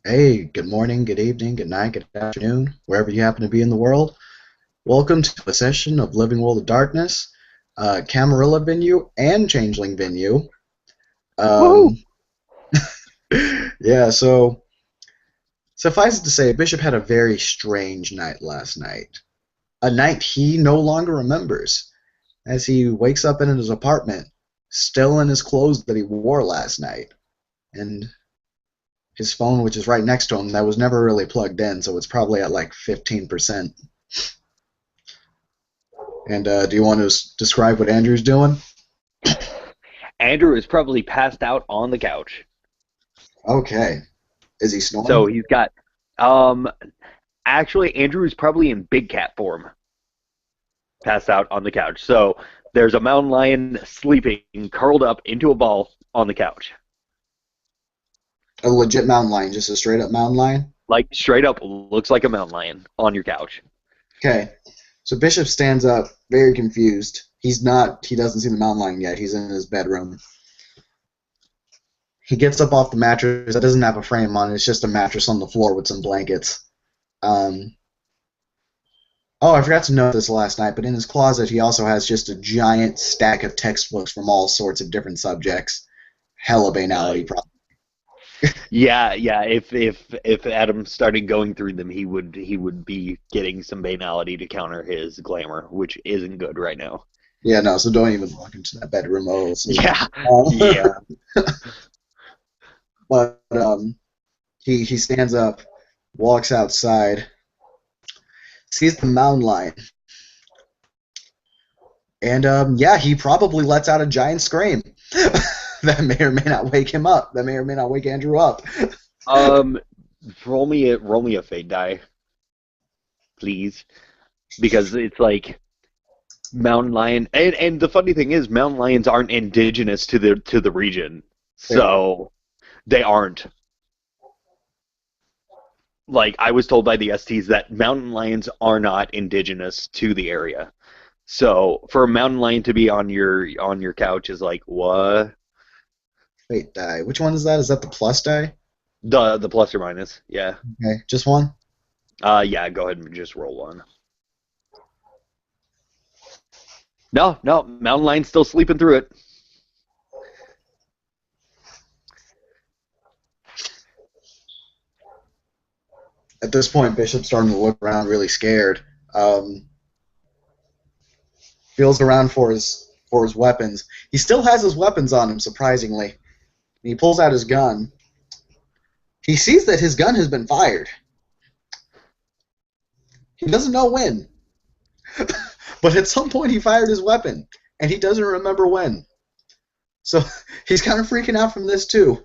Hey, good morning, good evening, good night, good afternoon, wherever you happen to be in the world. Welcome to a session of Living World of Darkness, Camarilla venue and Changeling venue. Woohoo! Um, yeah, so suffice it to say, Bishop had a very strange night last night. A night he no longer remembers, as he wakes up in his apartment, still in his clothes that he wore last night, and his phone, which is right next to him, that was never really plugged in, so it's probably at like 15%. And do you want to describe what Andrew's doing? Andrew is probably passed out on the couch. Okay. Is he snoring? So he's got um actually Andrew is probably in big cat form, passed out on the couch. So there's a mountain lion sleeping curled up into a ball on the couch. A legit mountain lion, just a straight up mountain lion? Like straight up looks like a mountain lion on your couch. Okay. So Bishop stands up, very confused. He doesn't see the mountain lion yet. He's in his bedroom. He gets up off the mattress that doesn't have a frame on it. It's just a mattress on the floor with some blankets. Um, oh, I forgot to note this last night, but in his closet, he also has just a giant stack of textbooks from all sorts of different subjects. Hella banality, Nice. probably. Yeah. If Adam started going through them, he would be getting some banality to counter his glamour, which isn't good right now. Yeah, no, so don't even walk into that bedroom. Oh, it'll see. Yeah. Yeah. But he stands up, walks outside, sees the mountain lion, and yeah, he probably lets out a giant scream. That may or may not wake him up. That may or may not wake Andrew up. Um, roll me a fate die, please, because it's like mountain lion, and the funny thing is, mountain lions aren't indigenous to the region, They are. so they aren't. Like I was told by the STs that mountain lions are not indigenous to the area. So for a mountain lion to be on your couch is like what? Fate die. Which one is that? Is that the plus die? The plus or minus, yeah. Okay, just one. Yeah, go ahead and just roll one. No, mountain lion's still sleeping through it. At this point, Bishop's starting to look around, really scared. Um, Feels around for his weapons. He still has his weapons on him, surprisingly. And he pulls out his gun. He sees that his gun has been fired. He doesn't know when, but at some point he fired his weapon, and he doesn't remember when. So he's kind of freaking out from this too.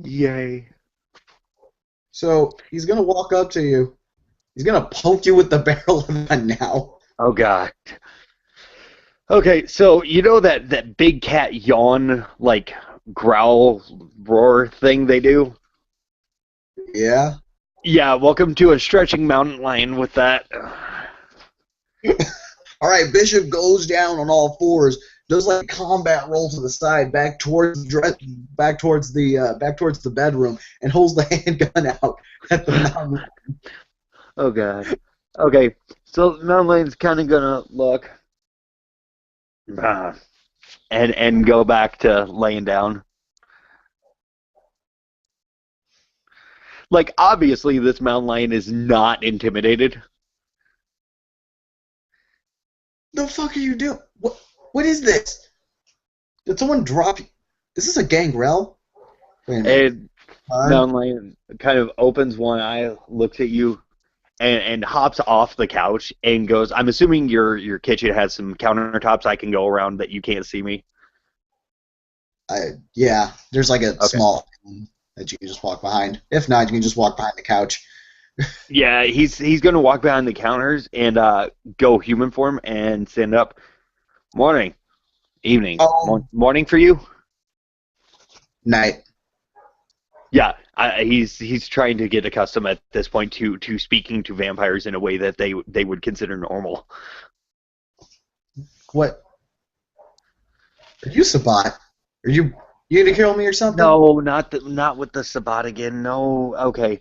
Yay. So he's gonna walk up to you. He's gonna poke you with the barrel of the gun now. Oh god. Okay, so you know that big cat yawn like growl roar thing they do? Yeah. Yeah, welcome to a stretching mountain lion with that. All right. Bishop goes down on all fours, does like a combat roll to the side, back towards the bedroom, and holds the handgun out at the mountain. Oh god. Okay, so the mountain lion's kind of gonna look ah, and go back to laying down. Like obviously this mountain lion is not intimidated. The fuck are you doing? What is this? Did someone drop you? Is this a gangrel? Wait a minute. And Time. mountain lion kind of opens one eye, looks at you, and hops off the couch and goes, I'm assuming your kitchen has some countertops I can go around that you can't see me. Yeah, there's like a Okay. small thing that you can just walk behind. If not, you can just walk behind the couch. Yeah, he's gonna walk behind the counters and go human form and stand up. Morning, evening, Oh, morning for you. night. Yeah, he's trying to get accustomed at this point to speaking to vampires in a way that they would consider normal. What? Are you Sabat? Are you? You gonna kill me or something? No, not with the Sabat again. No. Okay.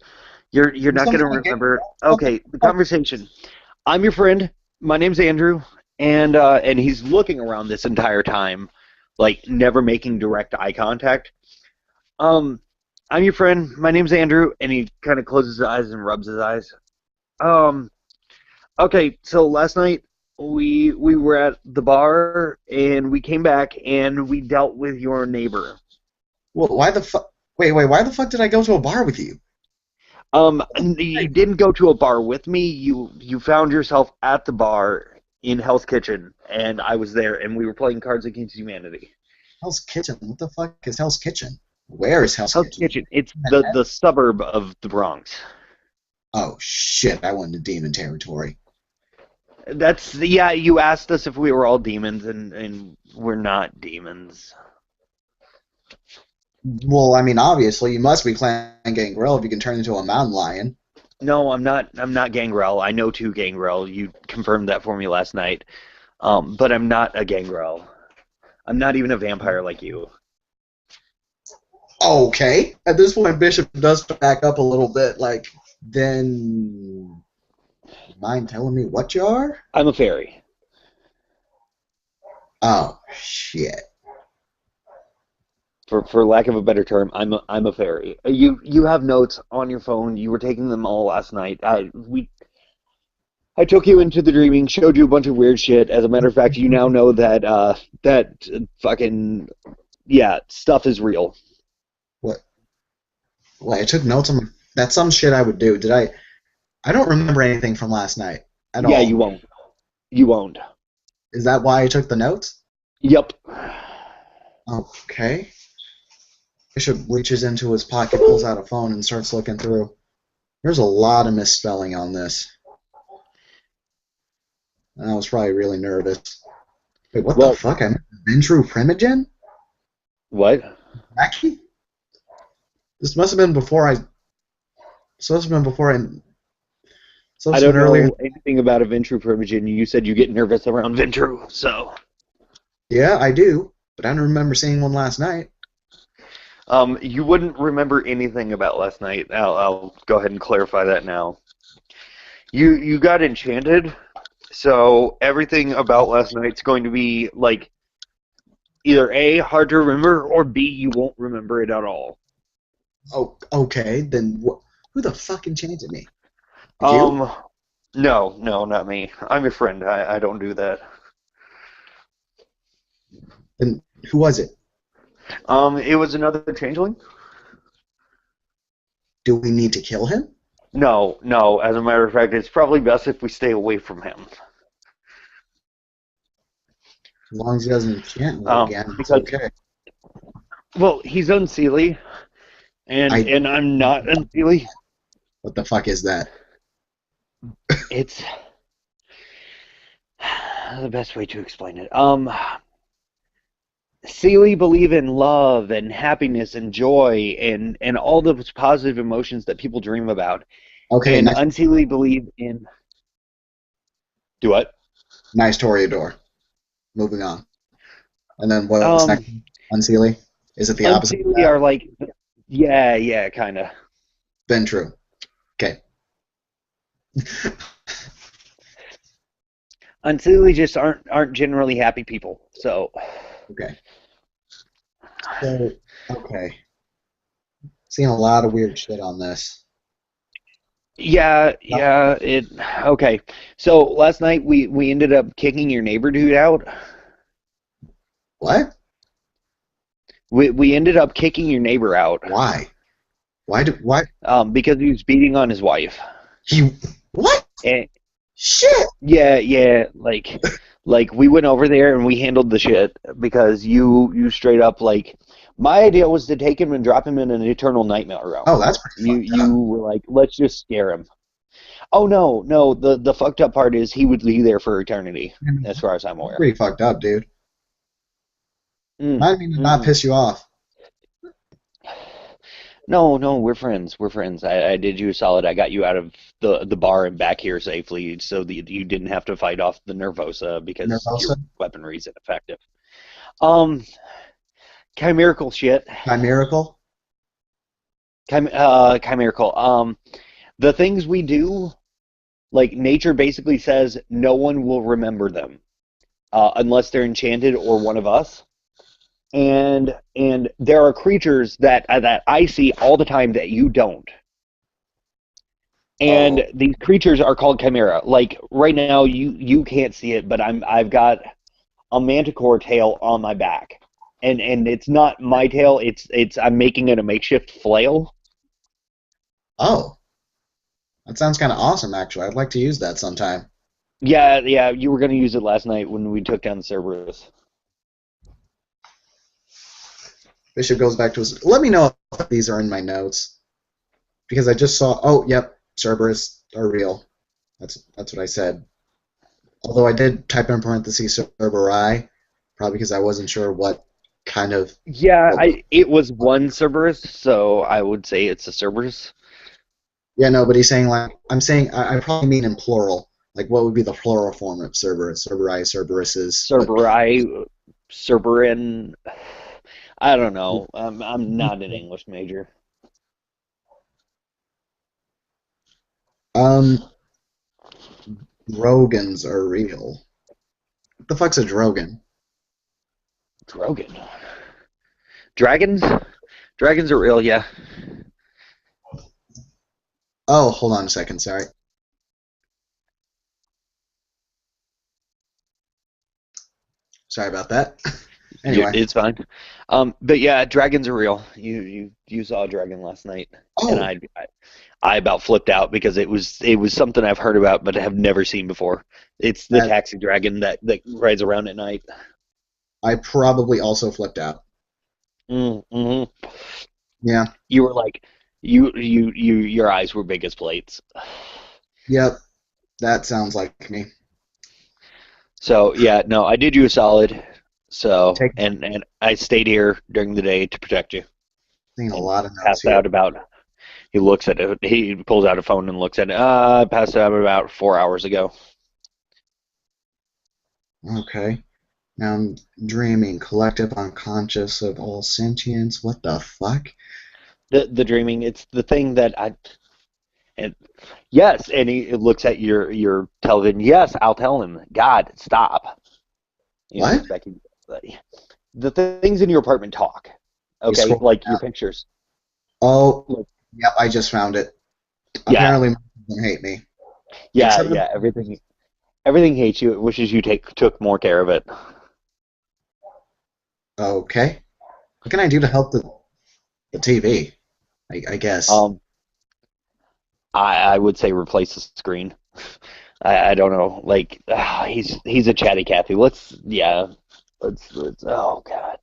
You're Or not some gonna kind of game? remember. What the Okay, the fuck? conversation. I'm your friend. My name's Andrew, and he's looking around this entire time, like never making direct eye contact. Um, I'm your friend. My name's Andrew, and he kind of closes his eyes and rubs his eyes. Um, okay, so last night we were at the bar, and we came back, and we dealt with your neighbor. Well, why the fuck? Wait. Why the fuck did I go to a bar with you? You didn't go to a bar with me. You found yourself at the bar in Hell's Kitchen, and I was there, and we were playing Cards Against Humanity. Hell's Kitchen. What the fuck is Hell's Kitchen? Where is Hell's Hell's Kitchen? Kitchen. It's the suburb of the Bronx. Oh shit! I went to demon territory. That's yeah. You asked us if we were all demons, and we're not demons. Well, I mean, obviously, you must be playing Gangrel if you can turn into a mountain lion. No, I'm not. I'm not Gangrel. I know two Gangrel. You confirmed that for me last night. But I'm not a Gangrel. I'm not even a vampire like you. Okay. At this point, Bishop does back up a little bit. Like, then, mind telling me what you are? I'm a fairy. Oh shit. For lack of a better term, I'm a fairy. You have notes on your phone. You were taking them all last night. I took you into the dreaming, showed you a bunch of weird shit. As a matter of fact, you now know that that fucking yeah stuff is real. What? Well, I took notes on. That's some shit I would do. Did I? I don't remember anything from last night at Yeah, you all. won't. You won't. Is that why I took the notes? Yep. Okay. Bishop reaches into his pocket, pulls out a phone, and starts looking through. There's a lot of misspelling on this. And I was probably really nervous. Wait, what the Well, fuck? I'm Ventru Primogen? what? Wacky? This must have been before I. This must have been before I. This I must have don't been earlier. know anything about a Ventru Primogen. You said you get nervous around Ventru, so Yeah, I do, but I don't remember seeing one last night. you wouldn't remember anything about last night. I'll go ahead and clarify that now. You got enchanted, so everything about last night's going to be like either A, hard to remember, or B, you won't remember it at all. Oh, okay. Then who the fuck enchanted me? You? Um, no, not me. I'm your friend. I don't do that. Then who was it? It was another changeling? Do we need to kill him? No. As a matter of fact, it's probably best if we stay away from him. As long as he doesn't enchant me again, it's Because okay. well, he's unseelie, and I. and I'm not unseelie. What the fuck is that? It's the best way to explain it. Seely believe in love and happiness and joy and all those positive emotions that people dream about. Okay, And nice, unseelie believe in do what? nice Toreador. Moving on. And then what's Um, next? Unseelie? Is it the opposite of unseelie that? are like yeah, kind of. Then true. Okay. Unseelie just aren't generally happy people. So Okay. So, okay. Seeing a lot of weird shit on this. yeah, it okay. So last night we ended up kicking your neighbor dude out. What? We ended up kicking your neighbor out Why? Why? because he was beating on his wife. He. What? And Shit! yeah, like we went over there and we handled the shit because you straight up like my idea was to take him and drop him in an eternal nightmare realm. Oh, that's pretty You fucked up. you were like, let's just scare him. Oh no, the fucked up part is he would be there for eternity, as far as I'm aware. Pretty fucked up, dude. Mm, I didn't mean to not mm. piss you off. No, we're friends. We're friends. I did you a solid. I got you out of the bar and back here safely, so that you didn't have to fight off the Nervosa because your Nervosa? weaponry is ineffective. Um, Chimerical shit. Chimerical? Chimerical. The things we do, like nature basically says, no one will remember them unless they're enchanted or one of us. And there are creatures that I see all the time that you don't. And Oh, these creatures are called chimera. Like right now, you can't see it, but I've got a manticore tail on my back, and it's not my tail. It's I'm making it a makeshift flail. oh, that sounds kind of awesome, actually. I'd like to use that sometime. Yeah, yeah. You were gonna use it last night when we took down the Cerberus. Bishop goes back to his. Let me know if these are in my notes because I just saw. Oh, yep, Cerberus are real. That's what I said. Although I did type in parentheses Cerberi, probably because I wasn't sure what kind of Yeah, what was. I it was one Cerberus, so I would say it's a Cerberus. Yeah, no, but he's saying like I'm saying I probably mean in plural. Like what would be the plural form of Cerberus? Cerberi, Cerberuses. But Cerberi, Cerberin. I don't know. I'm not an English major. um, Drogons are real. What the fuck's a Drogon? Drogon. Dragons? Dragons are real, yeah. Oh, hold on a second. Sorry. Sorry about that. Anyway. It's fine. But yeah, dragons are real. You saw a dragon last night, and Oh, I about flipped out because it was something I've heard about but have never seen before. It's the that taxi dragon that rides around at night. I probably also flipped out. Mm-hmm. Yeah. You were like, your eyes were big as plates. Yep. That sounds like me. So yeah, no, I did you a solid. So Taking and I stayed here during the day to protect you a and lot of notes passed here. out about. He looks at it. He pulls out a phone and looks at it. I passed out about 4 hours ago. Okay. Now I'm dreaming. Collective unconscious of all sentience. What the fuck? The dreaming. It's the thing that I. And yes, and he looks at your television. Yes, I'll tell him. God, stop. What? Becky. The things in your apartment talk. He's Okay, scrolling like your down. pictures. Oh, Like, yep, I just found it. yeah, Apparently, my doesn't hate me. yeah, Except yeah. Everything hates you. It wishes you took more care of it. okay. What can I do to help the TV? I guess. Um, I would say replace the screen. I don't know. Like he's a chatty Cathy. Let's oh god.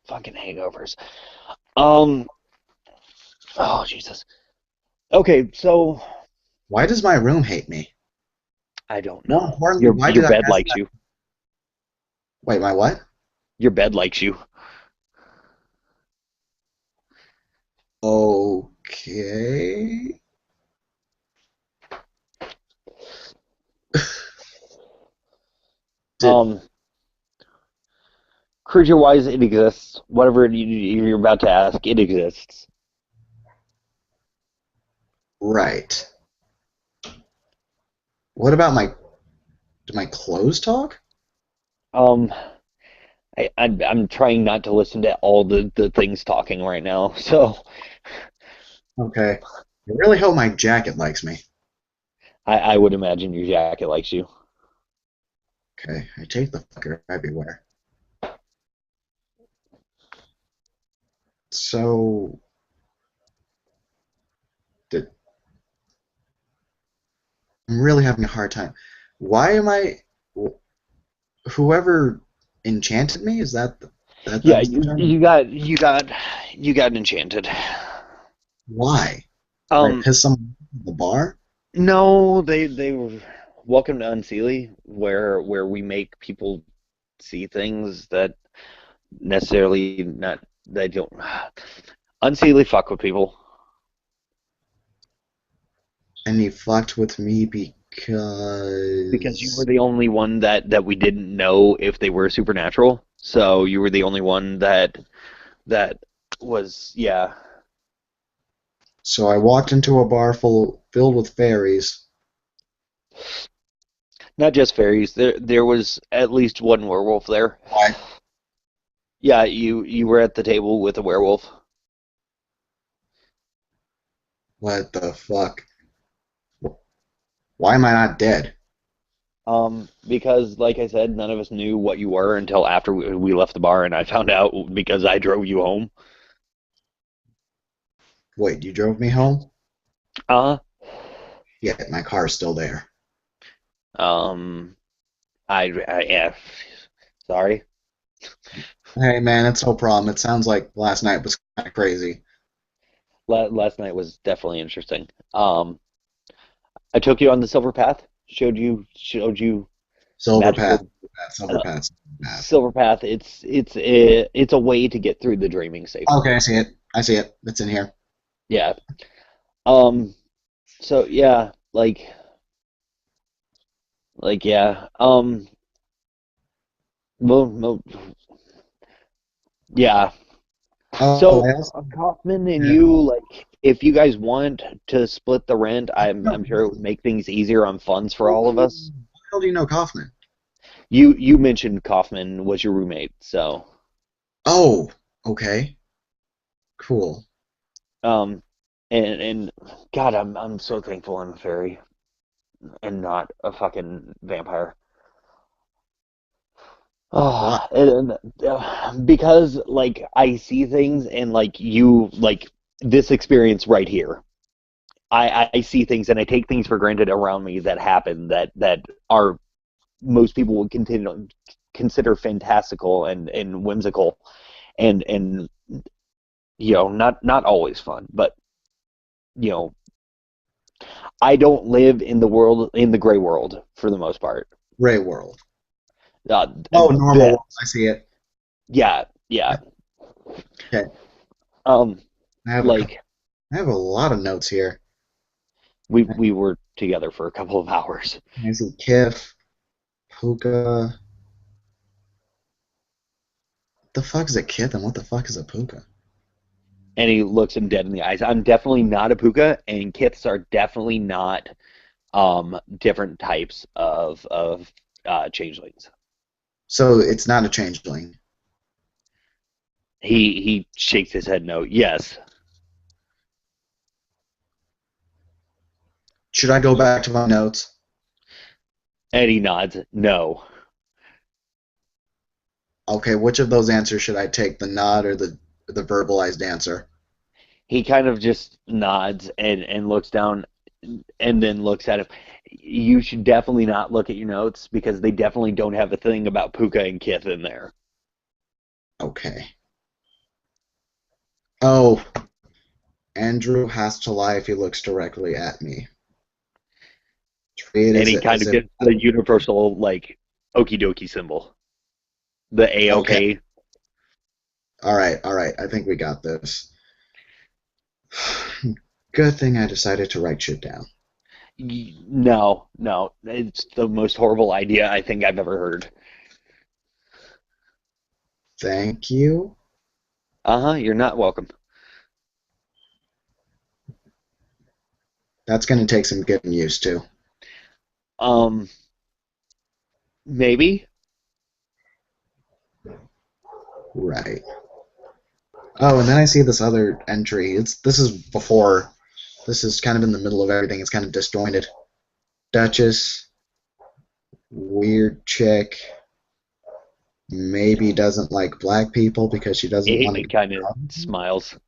Fucking hangovers. Um oh Jesus. Okay, so Why does my room hate me? I don't More know. importantly, why Your did I bed ask likes that? you. Wait, my what? Your bed likes you. Okay. Did Um Creature wise it exists. Whatever you're about to ask, it exists. right. What about my do my clothes talk? Um I'm trying not to listen to all the things talking right now. So Okay. I really hope my jacket likes me. I would imagine your jacket likes you. Okay. I take the fucker everywhere. So did, I'm really having a hard time. Why am I whoever enchanted me? Is that Yeah, was the term? you got enchanted. Why? Did I Um, piss someone off at the bar? no, they were welcome to Unseelie, where we make people see things that necessarily not they don't. Unseelie fuck with people And he fucked with me because you were because the only one that we didn't know if they were supernatural. So you were the only one that that was, yeah, So I walked into a bar filled with fairies. not just fairies. There was at least one werewolf there. Why? Yeah, you were at the table with a werewolf. What the fuck? Why am I not dead? Because like I said, none of us knew what you were until after we left the bar, and I found out because I drove you home. Wait, you drove me home? Uh, Yeah, my car's still there. um, yeah, sorry. Hey man, it's no problem. It sounds like last night was kind of crazy. Last night was definitely interesting. I took you on the silver path, showed you Silver path, magical silver uh, path, silver path. silver path. It's a way to get through the dreaming Okay, safely. I see it. I see it. It's in here. Yeah. Um. So yeah, yeah. Well, yeah. Oh, So I also. Kaufman and Yeah. you, like, if you guys want to split the rent, I'm sure it would make things easier on funds for all of Who us. the hell do you know Kaufman? You mentioned Kaufman was your roommate, so Oh, okay. Cool. um, and God, I'm so thankful I'm a fairy and not a fucking vampire. Why? Oh, because like I see things and like you like this experience right here. I see things and I take things for granted around me that happen that are most people would continue consider fantastical and whimsical and not always fun, but you know I don't live in the gray world for the most part. Ray World. Uh, Oh, normal that world. I see it. yeah, yeah. Okay. Um, I have a couple. like I have a lot of notes here. we were together for a couple of hours, I see Kif, Puka. What the fuck is a Kith and what the fuck is a Puka? and he looks him dead in the eyes. I'm definitely not a puka, and kiths are definitely not different types of changelings. So it's not a changeling. He shakes his head no. Yes, Should I go back to my notes? and he nods. No. Okay, which of those answers should I take? The nod or the verbalized answer? He kind of just nods and looks down and then looks at him. You should definitely not look at your notes because they definitely don't have a thing about Puka and Kith in there. Okay. Oh, Andrew has to lie if he looks directly at me. Treat And as he kind as of if. gives the universal like okie dokie symbol, the Okay. A-OK. All right. All right. I think we got this. Good thing I decided to write shit down. No, no, it's the most horrible idea I think I've ever heard. Thank you. Uh-huh, you're not welcome. That's going to take some getting used to. Um, maybe. Right. Oh, and then I see this other entry. This is before. This is kind of in the middle of everything. It's kind of disjointed. Duchess, weird chick, maybe doesn't like black people because she doesn't want to He get kind of drunk. smiles.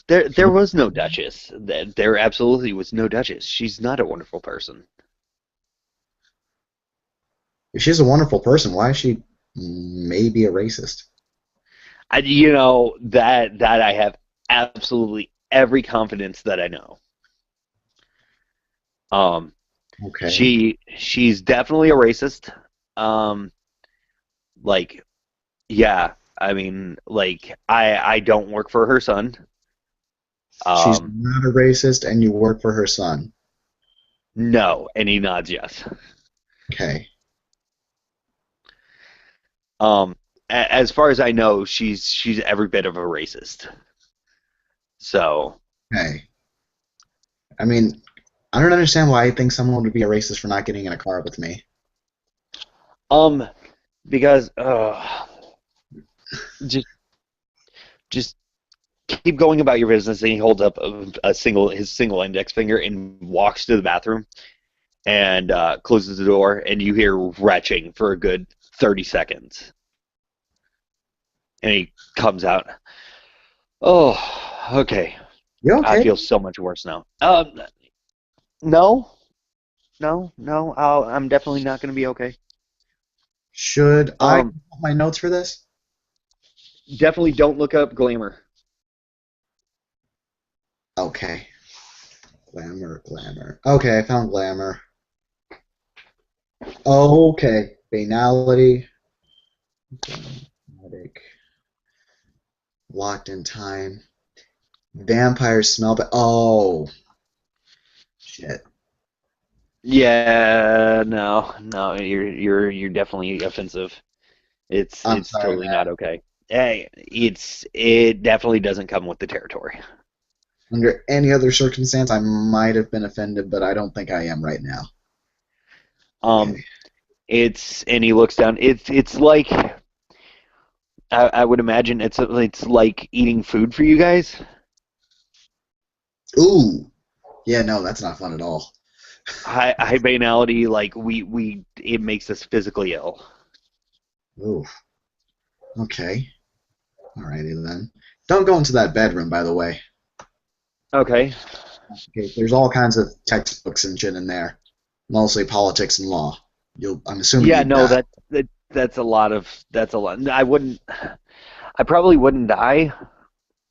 There was no Duchess. There absolutely was no Duchess. She's not a wonderful person. If she's a wonderful person, why is she maybe a racist? That I have absolutely every confidence that I know. Um, Okay. she's definitely a racist. Um, like yeah, I mean, like I don't work for her son. She's Um, not a racist, and you work for her son. no, and he nods yes. Okay. Um, as far as I know, she's every bit of a racist. So, Hey, I mean, I don't understand why I think someone would be a racist for not getting in a car with me. um, because just just keep going about your business. And he holds up his single index finger and walks to the bathroom and closes the door, and you hear retching for a good 30 seconds. And he comes out. Oh, okay. You I okay? feel so much worse now. No, no. I'm definitely not going to be okay. Should I Um, put my notes for this? definitely don't look up glamour. Okay. Glamour, glamour. Okay, I found glamour. Okay. Banality. Dramatic. Locked in time. Vampires smell but oh shit. Yeah, no. You're definitely offensive. I'm It's sorry, totally man. not okay. Hey, it definitely doesn't come with the territory. Under any other circumstance I might have been offended, but I don't think I am right now. Um, Okay. it's and he looks down. It's like I would imagine it's like eating food for you guys. Ooh. Yeah, no, that's not fun at all. High banality, like we it makes us physically ill. Ooh. Okay. Alrighty then. Don't go into that bedroom, by the way. Okay. Okay, there's all kinds of textbooks and shit in there, mostly politics and law. I'm assuming Yeah, you'd no, die. that's a lot of that's a lot. I probably wouldn't die.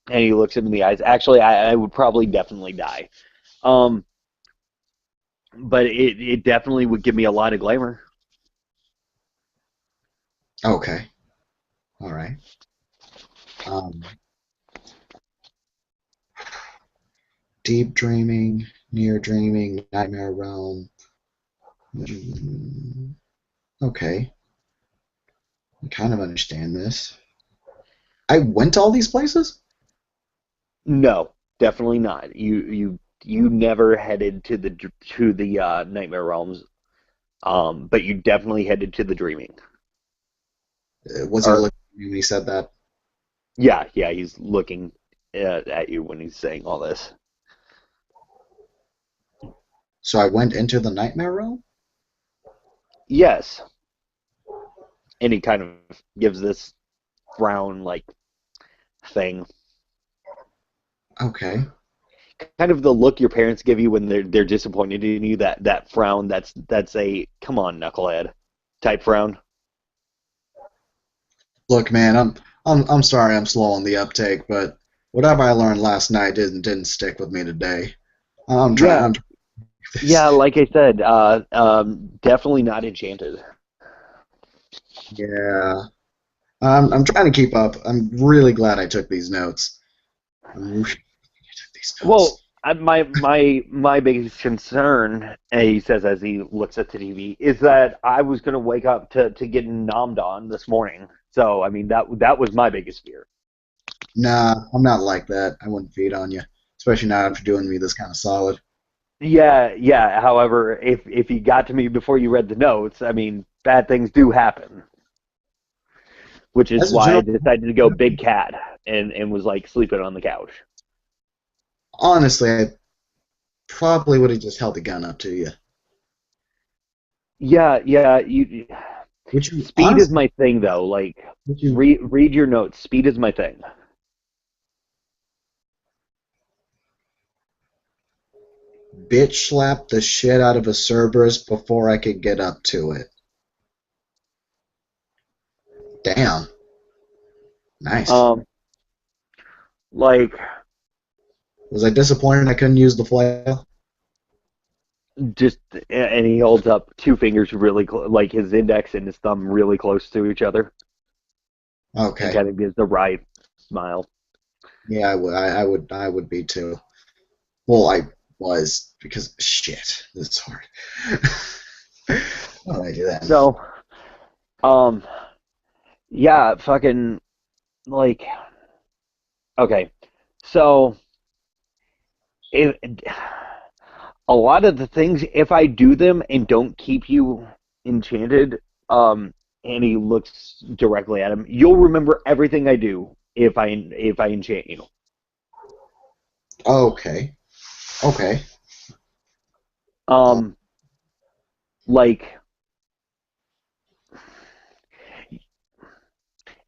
And he looks him in the eyes. Actually, I would probably definitely die. Um, but it definitely would give me a lot of glamour. Okay. All right. Um, deep dreaming, near dreaming, nightmare realm. Okay. I kind of understand this. I went to all these places? No, definitely not. You never headed to the nightmare realms. But you definitely headed to the dreaming. Was he Or looking at me when he said that? yeah, he's looking at you when he's saying all this. So I went into the nightmare realm? Yes, and he kind of gives this frown like thing, Okay. kind of the look your parents give you when they're disappointed in you. That frown. That's a come on knucklehead type frown. Look, man, I'm sorry I'm slow on the uptake, but whatever I learned last night didn't stick with me today. Yeah, I'm trying this. yeah. Like I said, definitely not enchanted. Yeah. I'm trying to keep up. I'm really glad I took these notes. I'm really glad I took these Well, notes. my biggest concern, he says as he looks at the TV, is that I was going to wake up to getting nommed on this morning. So I mean that was my biggest fear. Nah, I'm not like that. I wouldn't feed on you, especially not after doing me this kind of solid. Yeah, yeah. However, if you got to me before you read the notes, I mean bad things do happen, which is As a why I general, decided to go big cat and was like sleeping on the couch. honestly, I probably would have just held the gun up to you. Yeah, yeah. You Would you speed is honestly? my thing though. Like Would you read your notes. Speed is my thing. bitch slap the shit out of a Cerberus before I could get up to it? Damn, nice. Um, like Was I disappointed I couldn't use the flail? just and he holds up two fingers really like his index and his thumb really close to each other and Okay. kind of gives the right smile. Yeah, I would be too. Well, I was because shit, it's hard. Alrighty then. So um Yeah, fucking like okay. So it, a lot of the things, if I do them and don't keep you enchanted, um, and he looks directly at him, you'll remember everything I do if I enchant you. Okay. Okay. Uh, Um, like,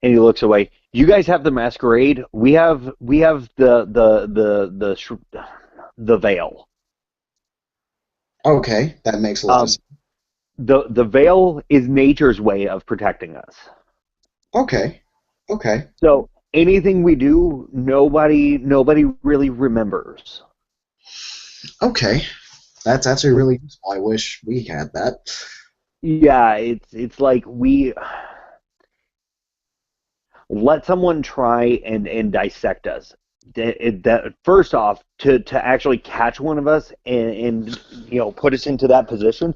and he looks away. You guys have the masquerade. We have the veil. okay, that makes a lot of Um, sense. the veil is nature's way of protecting us. Okay. Okay. So anything we do, nobody really remembers. Okay. That's actually really useful. I wish we had that. Yeah, it's like we let someone try and dissect us. That first off, to actually catch one of us and put us into that position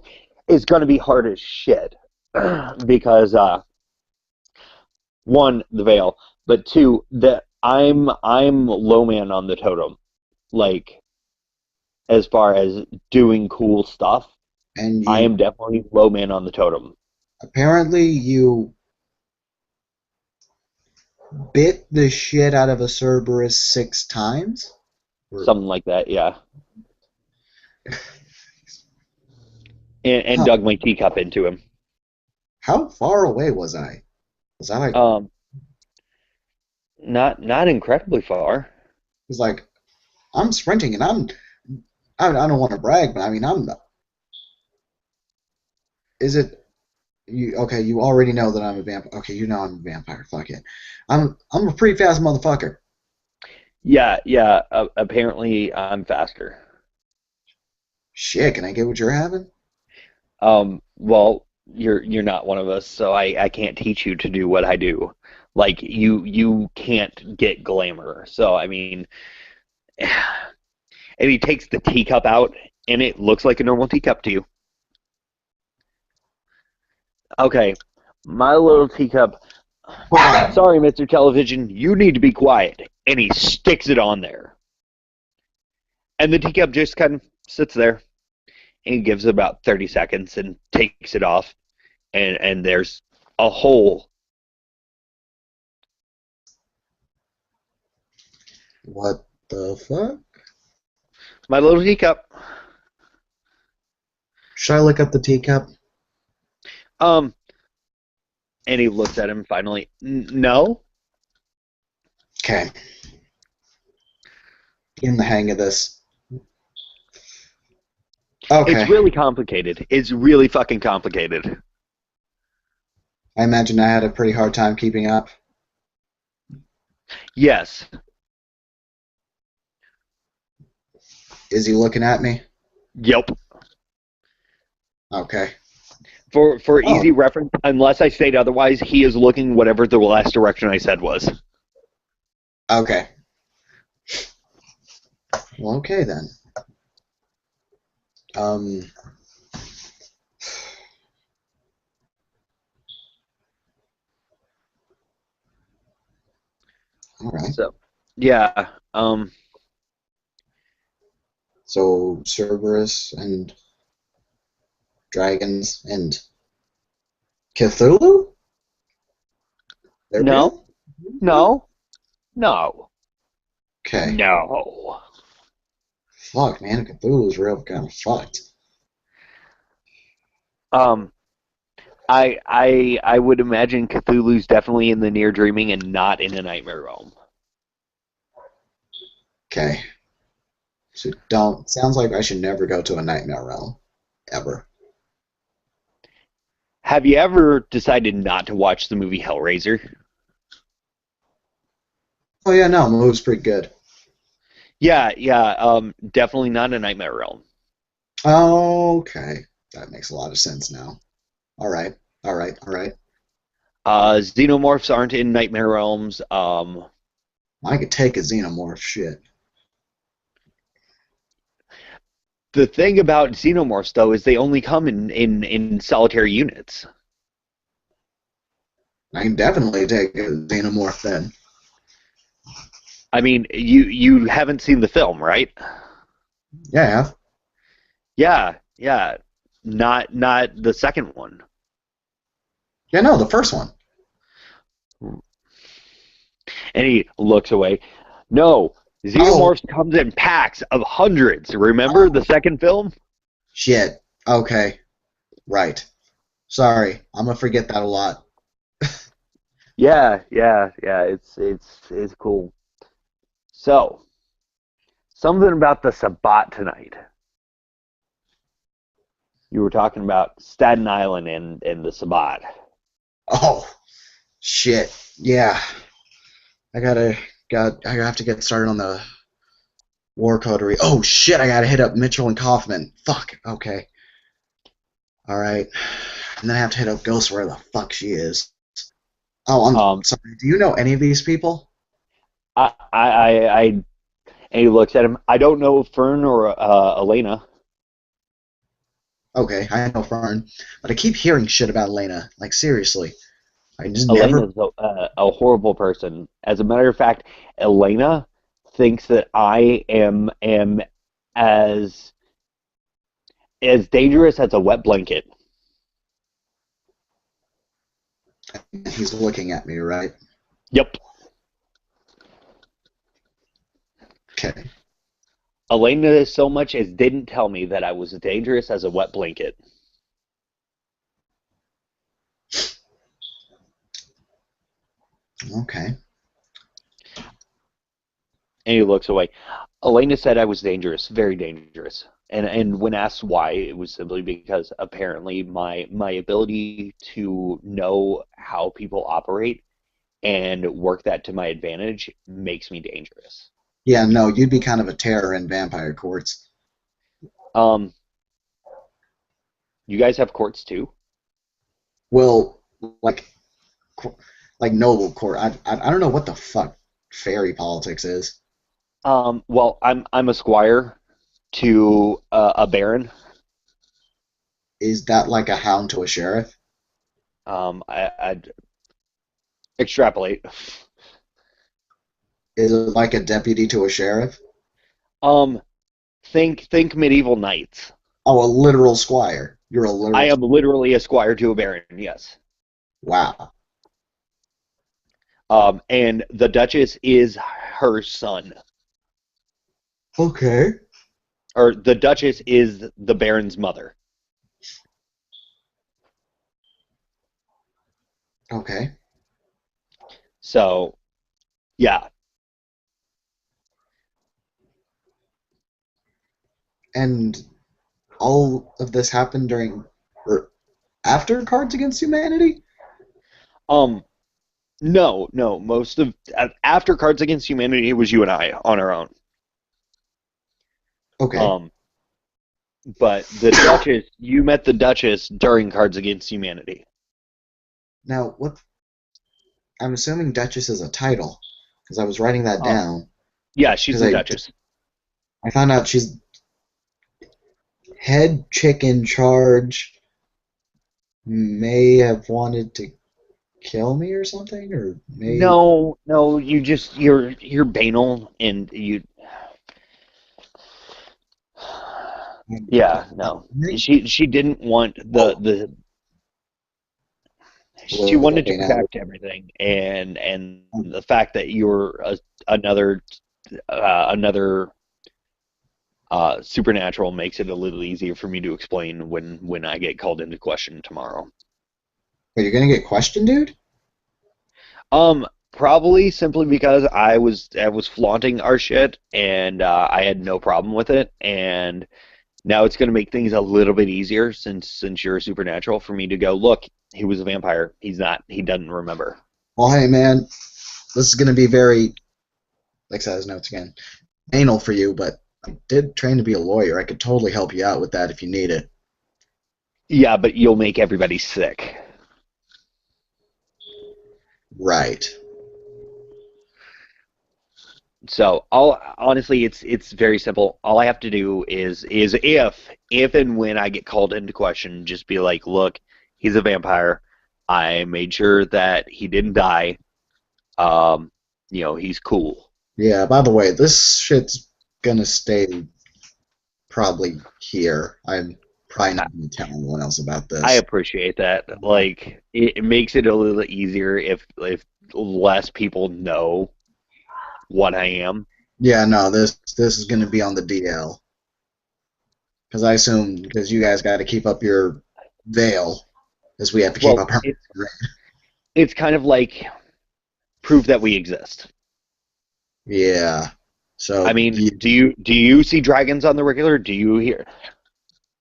is going to be hard as shit because one, the veil, but two, that I'm low man on the totem. Like as far as doing cool stuff, And I you am definitely low man on the totem. apparently you bit the shit out of a Cerberus 6 times? Or, Something like that, yeah. And huh, dug my teacup into him. how far away was I? Was I like, it Um, not incredibly far. was like, I'm sprinting and I don't want to brag, but I mean, is it, you, okay, you already know that I'm a vampire. Okay, you know I'm a vampire. Fuck it. I'm a pretty fast motherfucker. Yeah, yeah. Apparently, I'm faster. Shit, can I get what you're having? Well, you're not one of us, so I can't teach you to do what I do. Like you can't get glamour. So I mean, and he takes the teacup out, and it looks like a normal teacup to you. Okay, my little teacup. Sorry, Mr. Television, you need to be quiet. And he sticks it on there, and the teacup just kind of sits there. And he gives it about 30 seconds and takes it off, and there's a hole. What the fuck? My little teacup. Should I look up the teacup? Um, and he looks at him finally. No, Okay, getting the hang of this. it's Okay, really complicated. It's really fucking complicated. I imagine I had a pretty hard time keeping up. Yes. Is he looking at me? Yep. Okay. For Oh, easy reference, unless I state otherwise, he is looking whatever the last direction I said was. okay. Well, okay then. Um, all right. So, yeah. So Cerberus and dragons and Cthulhu? They're No, real? no, no, Okay. no. Fuck, man. Cthulhu's real kind of fucked. Um, I would imagine Cthulhu's definitely in the near dreaming and not in a nightmare realm. Okay. So don't. Sounds like I should never go to a nightmare realm. Ever. Have you ever decided not to watch the movie Hellraiser? Oh, yeah, no. Move's pretty good. Yeah, yeah, definitely not a nightmare realm. Okay. That makes a lot of sense now. All right. All right. All right. Xenomorphs aren't in nightmare realms. I could take a xenomorph shit. The thing about xenomorphs, though, is they only come in solitary units. I can definitely take a xenomorph then. I mean, you haven't seen the film, right? Yeah, I have. Yeah, yeah. Not the second one. Yeah, no, the first one. And he looks away. No, Oh, Xenomorphs comes in packs of hundreds. Remember oh, the second film? shit. Okay, right. Sorry, I'm gonna forget that a lot. Yeah, yeah, yeah. It's cool. So, something about the Sabbat tonight. You were talking about Staten Island and the Sabbat. Oh, shit. Yeah, I gotta I have to get started on the war coterie. Oh shit, I gotta hit up Mitchell and Kaufman. Fuck. Okay. All right. And then I have to hit up Ghost where the fuck she is. Oh, I'm Um, sorry. Do you know any of these people? I and he looks at him. I don't know Fern or Elena. Okay, I know Fern, but I keep hearing shit about Elena. Like seriously, I just never. Elena's a horrible person. As a matter of fact, Elena thinks that I am as as dangerous as a wet blanket. He's looking at me, right? Yep. Okay. Elena so much as didn't tell me that I was as dangerous as a wet blanket. Okay. And he looks away. Elena said I was dangerous, very dangerous. And when asked why, it was simply because apparently my ability to know how people operate and work that to my advantage makes me dangerous. Yeah, no, you'd be kind of a terror in vampire courts. Um, you guys have courts too? Well, like, like noble court. I don't know what the fuck fairy politics is. Well, I'm a squire to a baron. Is that like a hound to a sheriff? I'd extrapolate. Is it like a deputy to a sheriff? Um, think medieval knights. Oh, a literal squire. You're a I literal. am literally a squire to a baron. Yes. Wow. And the Duchess is her son, Okay. or the Duchess is the Baron's mother. Okay. So, yeah. And all of this happened during or after Cards Against Humanity? Um, no, no. Most of after Cards Against Humanity, it was you and I on our own. Okay. Um, but the Duchess, you met the Duchess during Cards Against Humanity. Now, what I'm assuming Duchess is a title because I was writing that Um, down yeah, she's because the Duchess. I found out she's head chick in charge may have wanted to kill me or something or may No, no, you're banal and you. Yeah, no. She didn't want oh, the she wanted to looking at protect everything, and the fact that you're another another supernatural makes it a little easier for me to explain when I get called into question tomorrow. but you're gonna get questioned, dude? Probably simply because I was flaunting our shit and I had no problem with it, and now it's going to make things a little bit easier since you're a supernatural for me to go look. He was a vampire. He's not. He doesn't remember. Well, hey man, this is gonna be very like says notes again anal for you, but I did train to be a lawyer. I could totally help you out with that if you need it. Yeah, but you'll make everybody sick. Right. So all honestly, it's very simple. All I have to do is if and when I get called into question, just be like, look, he's a vampire. I made sure that he didn't die. Um, he's cool. Yeah, by the way, this shit's gonna stay probably here. I'm probably I, not gonna tell anyone else about I this. appreciate that. Like, it makes it a little easier if less people know what I am. Yeah, no, this is gonna be on the DL because I assume because you guys got to keep up your veil, as we have to keep Well, up our. it's kind of like prove that we exist. Yeah. I So mean, do you see dragons on the regular? Do you hear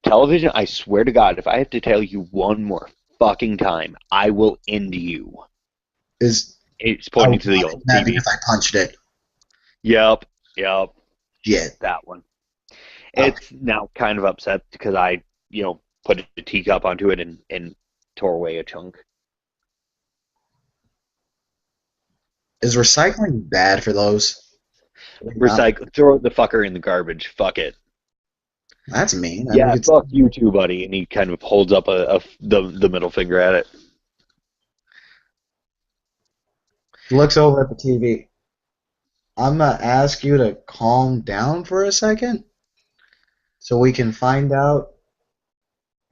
television? I swear to God, if I have to tell you one more fucking time, I will end you. is It's I pointing was to the not old mad because TV. I punched it. Yep, yep, Shit. that one. Okay. It's now kind of upset because I put a teacup onto it and tore away a chunk. Is recycling bad for those? Not. Recycle, throw the fucker in the garbage. Fuck it. That's mean. I mean, Yeah, fuck you too, buddy. And he kind of holds up the middle finger at it. looks over at the TV. I'm gonna ask you to calm down for a second so we can find out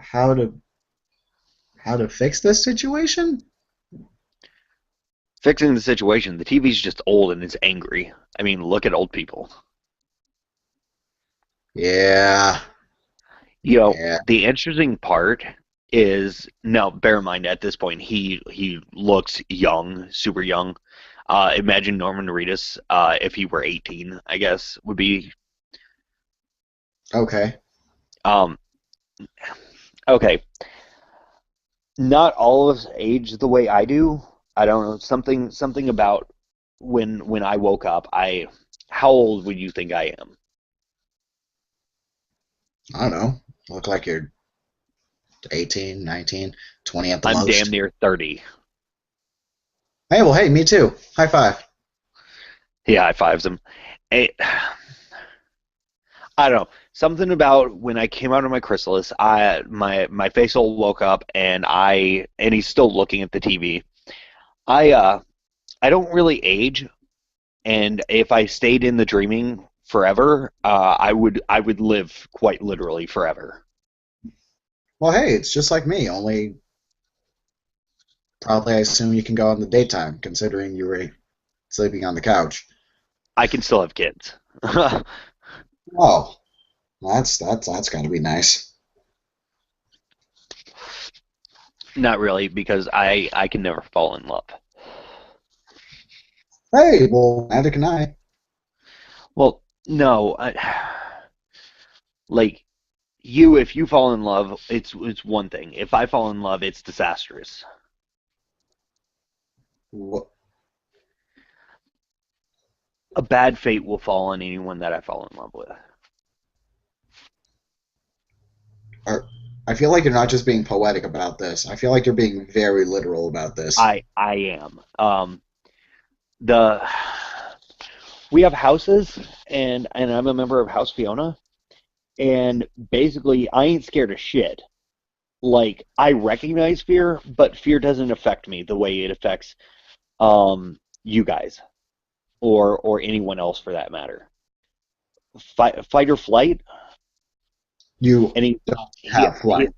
how to fix this situation. Fixing the situation. The TV's just old and it's angry. I mean, look at old people. Yeah. Yeah. The interesting part is now. Bear in mind, at this point, he looks young, super young. Imagine Norman Reedus if he were 18, I guess would be. Okay. Um, okay, not all of us age the way I do. I don't know, something about when I woke up. How old would you think I am? I don't know. Look like you're 18, 19, 20 at the I'm damn most. near 30. Hey, well, hey, me too. High five. He high fives him. It, I don't know. Something about when I came out of my chrysalis, my face all woke up and he's still looking at the TV. I don't really age, and if I stayed in the dreaming forever, I would live quite literally forever. Well, hey, it's just like me, only probably I assume you can go in the daytime, considering you were sleeping on the couch. I can still have kids. Oh, that's got to be nice. Not really, because I can never fall in love. Hey, well, neither can I. Well, no, like you, if you fall in love, it's one thing. If I fall in love, it's disastrous. Wh- A bad fate will fall on anyone that I fall in love with. Are, I feel like you're not just being poetic about this. I feel like you're being very literal about this. I am. The We have houses, and I'm a member of House Fiona, and basically I ain't scared of shit. Like, I recognize fear, but fear doesn't affect me the way it affects you guys or anyone else for that matter. Fight or flight, You and don't he have he flight.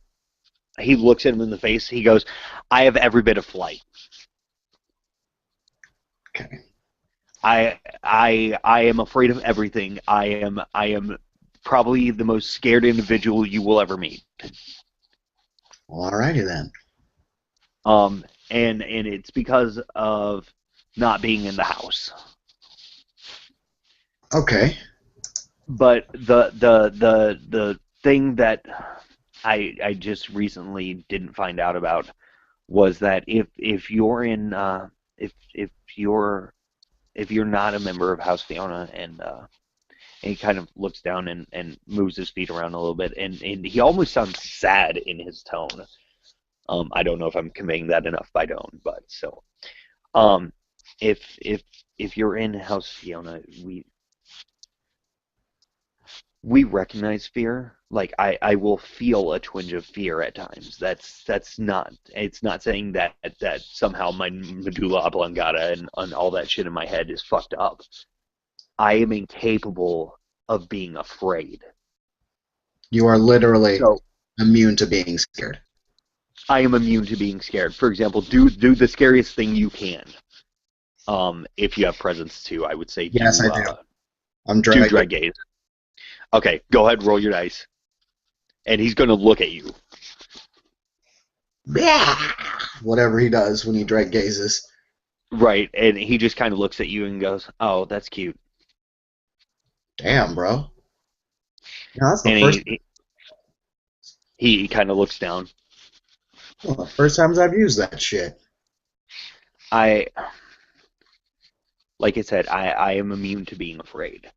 he looks at him in the face. He goes, "I have every bit of flight. Okay. I am afraid of everything. I am probably the most scared individual you will ever meet. Well, alrighty then. And it's because of not being in the house. Okay. But the thing that I just recently didn't find out about was that if you're in if you're not a member of House Fiona and he kind of looks down and moves his feet around a little bit and he almost sounds sad in his tone. I don't know if I'm conveying that enough by tone, but so um, if you're in House Fiona, we recognize fear. Like I will feel a twinge of fear at times. That's not it's not saying that somehow my medulla oblongata and all that shit in my head is fucked up. I am incapable of being afraid. You are literally So immune to being scared. I am immune to being scared. For example, do the scariest thing you can. If you have presence too, I would say Yes, I do. I'm do dragging. dread gaze. Okay, go ahead, roll your dice, and he's gonna look at you. Whatever he does when he drag gazes. Right, and he just kind of looks at you and goes, "Oh, that's cute." Damn, bro. Yeah, that's the And first he kind of looks down. one of the first times I've used that shit. I like I said, I am immune to being afraid.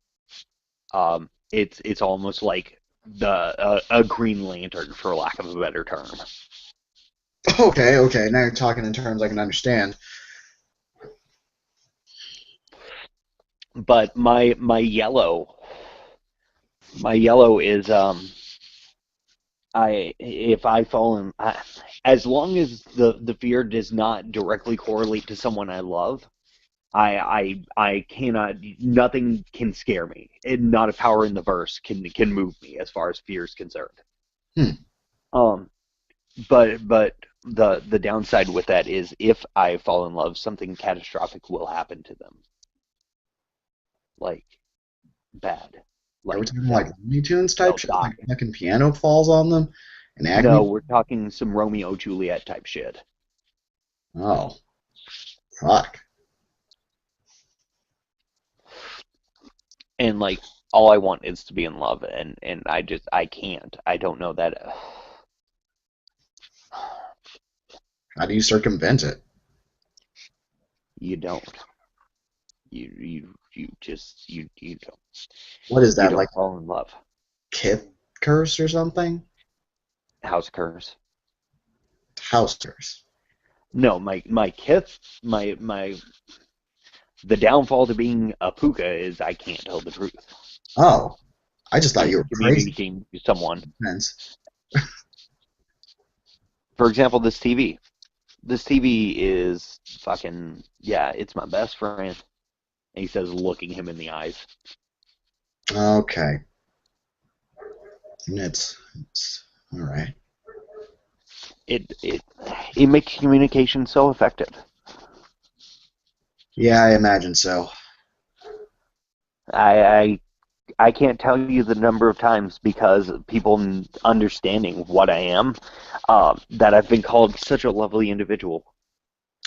It's almost like the a Green Lantern, for lack of a better term. Okay, okay. Now you're talking in terms I can understand. But my yellow is I if I fall in as long as the fear does not directly correlate to someone I love, I cannot nothing can scare me. And not a power in the verse can move me as far as fear is concerned. Hmm. Um but the downside with that is if I fall in love, something catastrophic will happen to them. Like bad. Are we Like talking like Looney Tunes type they'll shit? Like die. a fucking piano falls on them and No, Acme? we're talking some Romeo Juliet type shit. Oh, fuck. And like all I want is to be in love, and I can't. I don't know that How do you circumvent it? you don't. You don't. What is You that, like don't fall in love. kith curse or something? House curse. House curse. No, my kith my the downfall to being a puka is I can't tell the truth Oh, I just thought you in were crazy. communicating to someone. Hence. For example, this TV. This TV is fucking yeah, it's my best friend. And he says, looking him in the eyes. Okay. It's all right. It it it makes communication so effective. Yeah, I imagine so. I I I can't tell you the number of times because people understanding what I am, that I've been called such a lovely individual.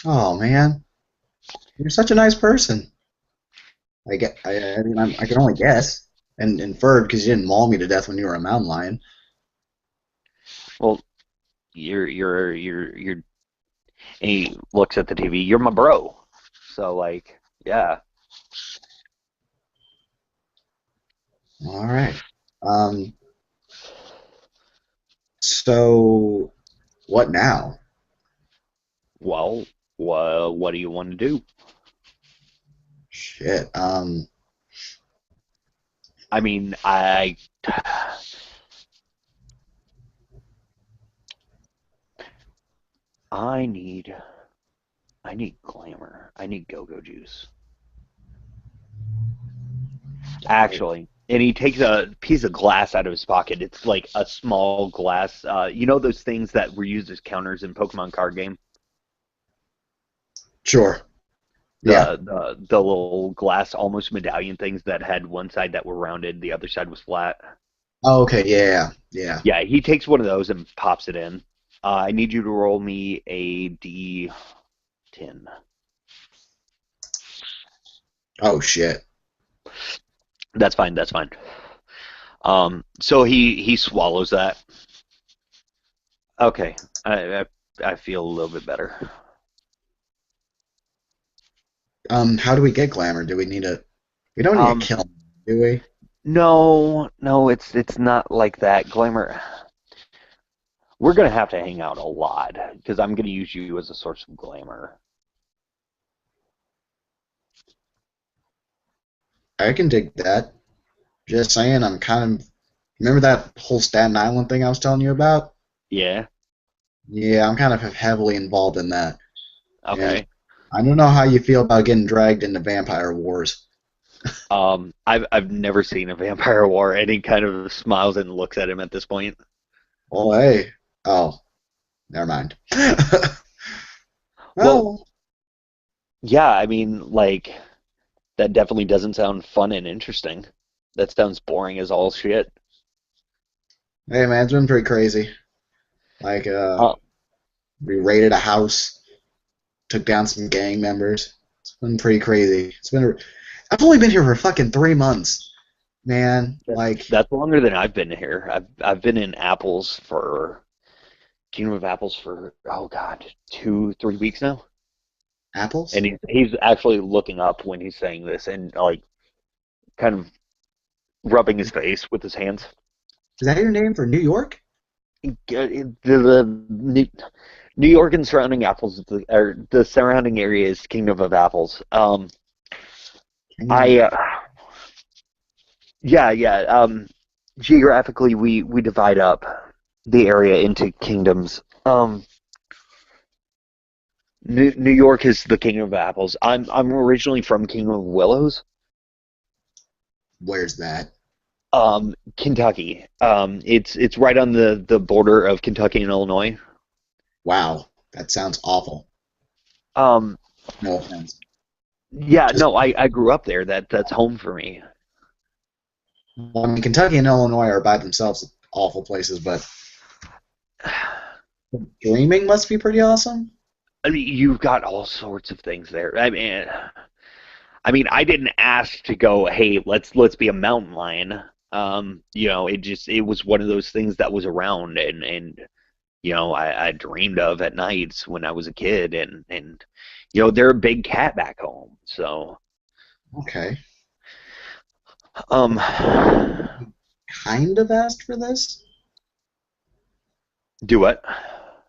Oh man, you're such a nice person. I mean, I can only guess and inferred because you didn't maul me to death when you were a mountain lion. Well, you're. And he looks at the TV. You're my bro. So like, yeah. All right. Um. So what now? Well, what do you want to do? Shit. I mean, I need I need glamour. I need go-go juice. Actually, and he takes a piece of glass out of his pocket. It's like a small glass. You know those things that were used as counters in Pokemon card game? Sure. Yeah. The little glass almost medallion things that had one side that were rounded, the other side was flat. Oh, okay. Yeah. Yeah. Yeah, he takes one of those and pops it in. I need you to roll me a D10. Oh shit. That's fine. That's fine. So he swallows that. Okay, I feel a little bit better. How do we get glamour? Do we need a? We don't need to Um, kill, do we? no, no, it's not like that. Glamour. We're gonna have to hang out a lot because I'm gonna use you as a source of glamour. I can dig that. Just saying, I'm kind of remember that whole Staten Island thing I was telling you about? Yeah. Yeah, I'm kind of heavily involved in that, and Okay. I don't know how you feel about getting dragged into vampire wars. I've never seen a vampire war, and he kind of smiles and looks at him at this point. Well, hey, oh, never mind. Well, Well, yeah, I mean, like that definitely doesn't sound fun and interesting. That sounds boring as all shit. hey man, it's been pretty crazy. Like, Uh, we raided a house, took down some gang members. It's been pretty crazy. I've only been here for fucking 3 months, man. Like, that's longer than I've been here. I've been in Apples for Kingdom of Apples for oh god, 2, 3 weeks now. And apples? he's actually looking up when he's saying this and like kind of rubbing his face with his hands. Is that your name for New York? The New York and surrounding apples, or the surrounding area is Kingdom of Apples. Kingdom I of Yeah, yeah. Geographically, we divide up the area into kingdoms. New York is the Kingdom of Apples. I'm originally from Kingdom of Willows, Where's that? Kentucky. It's right on the border of Kentucky and Illinois. Wow, that sounds awful. Um, No offense. yeah, Just, no, I grew up there. That's home for me. well, I mean, Kentucky and Illinois are by themselves awful places, but dreaming must be pretty awesome. I mean, you've got all sorts of things there. I mean, I didn't ask to go. Hey, let's be a mountain lion. It was one of those things that was around, and I dreamed of at nights when I was a kid, and they're a big cat back home. So, Okay. um, Kind of asked for this. do what?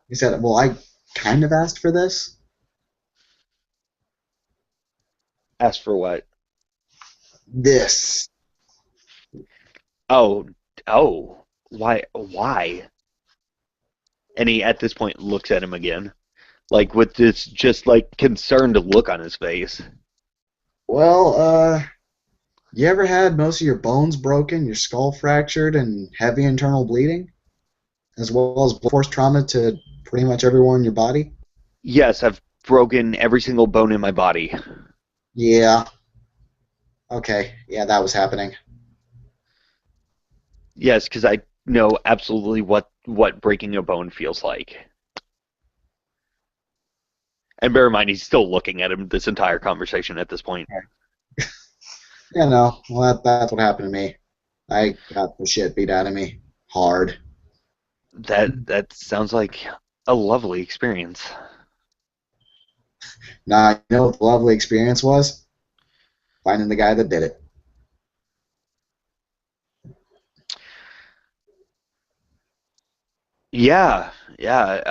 He said, well, I kind of asked for this. Ask for what? This. Oh, oh, why? And he at this point looks at him again, like with this just like concerned look on his face. Well, you ever had most of your bones broken, your skull fractured, and heavy internal bleeding, as well as force trauma to pretty much everywhere in your body? Yes, I've broken every single bone in my body. Yeah. Okay. Yeah, that was happening. Yes, because I know absolutely what breaking a bone feels like. And bear in mind, he's still looking at him this entire conversation at this point. Yeah, no. Well, that's what happened to me. I got the shit beat out of me hard. That sounds like a lovely experience. Now, you know what the lovely experience was? Finding the guy that did it. Yeah, yeah.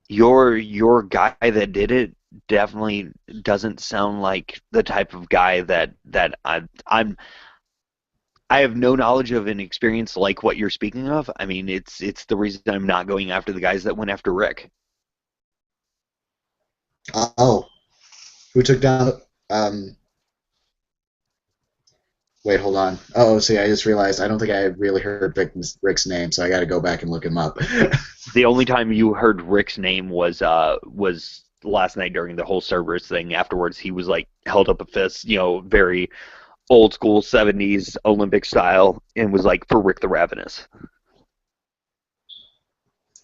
Your guy that did it definitely doesn't sound like the type of guy that I have no knowledge of an experience like what you're speaking of. I mean, it's the reason I'm not going after the guys that went after Rick. Oh, who took down? Um, Wait, hold on. Oh, see, I just realized I don't think I really heard Rick's name, so I got to go back and look him up. The only time you heard Rick's name was last night during the whole Cerberus thing. Afterwards, he was like held up a fist, very old school '70s Olympic style, and was like for Rick the Ravenous.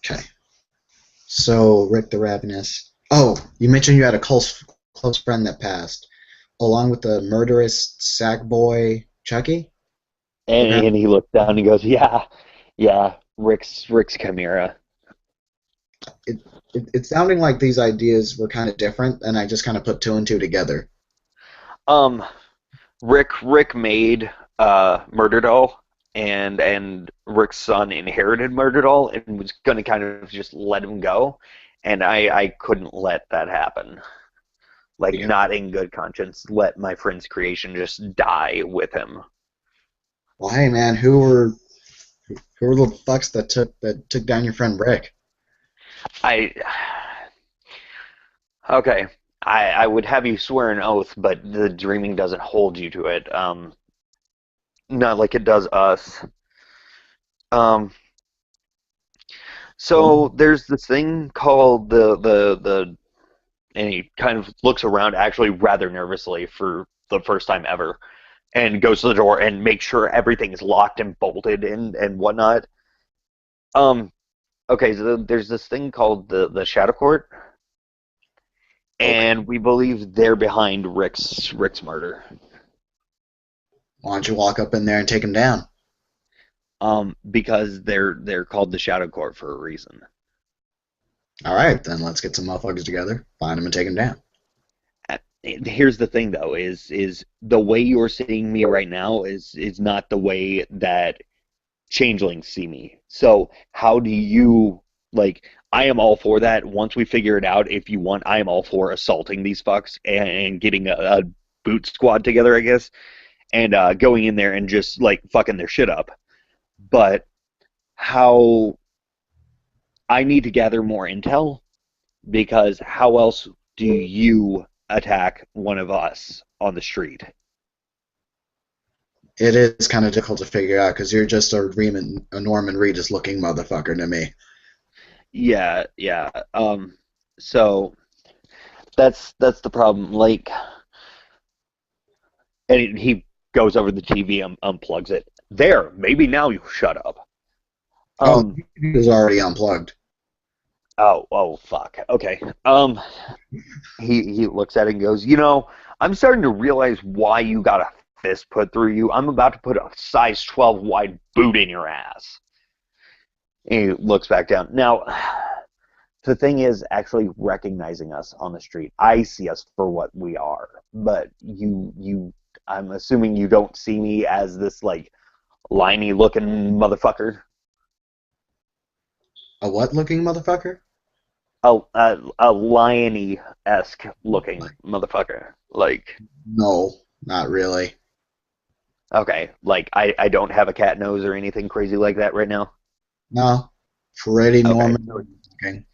Okay. So, Rick the Ravenous. Oh, you mentioned you had a close friend that passed, along with the murderous sack boy Chucky. And Apparently, he looked down and goes, "Yeah, yeah, Rick's Chimera." it, it's sounding like these ideas were kind of different, and I just kind of put two and two together. Um, Rick made Murder Doll, and Rick's son inherited Murder Doll and was going to kind of just let him go, and I couldn't let that happen. Like, Yeah. not in good conscience, let my friend's creation just die with him. Well, hey man, who were the fucks that took down your friend Rick? I Okay. I would have you swear an oath, but the dreaming doesn't hold you to it. Not like it does us. Um, Well, so there's this thing called the and he kind of looks around actually rather nervously for the first time ever and goes to the door and makes sure everything is locked and bolted and whatnot. Um, okay, so there's this thing called the Shadow Court, okay. and we believe they're behind Rick's murder. Why don't you walk up in there and take him down? Because they're called the Shadow Court for a reason. All right, then let's get some motherfuckers together, find him, and take him down. Here's the thing though, is the way you're seeing me right now is not the way that changelings see me. So how do you like? I am all for that. Once we figure it out, if you want, I am all for assaulting these fucks and getting a boot squad together, I guess, and going in there and just like fucking their shit up. But how I need to gather more intel because how else do you attack one of us on the street? It is kind of difficult to figure out because you're just a Norman Reedus looking motherfucker to me. Yeah, yeah. So that's the problem. Like, and he goes over the TV and unplugs it. There, maybe now you shut up. Oh, Um, he was already unplugged. oh, fuck. Okay. He looks at it and goes, I'm starting to realize why you got a fist put through you. I'm about to put a size 12 wide boot in your ass. And he looks back down. Now, the thing is actually recognizing us on the street. I see us for what we are, but I'm assuming you don't see me as this like liney looking motherfucker. A what looking motherfucker? A liony esque looking motherfucker. Like, No, not really. okay, like I don't have a cat nose or anything crazy like that right now. No, pretty Okay, Norman so Reedus looking.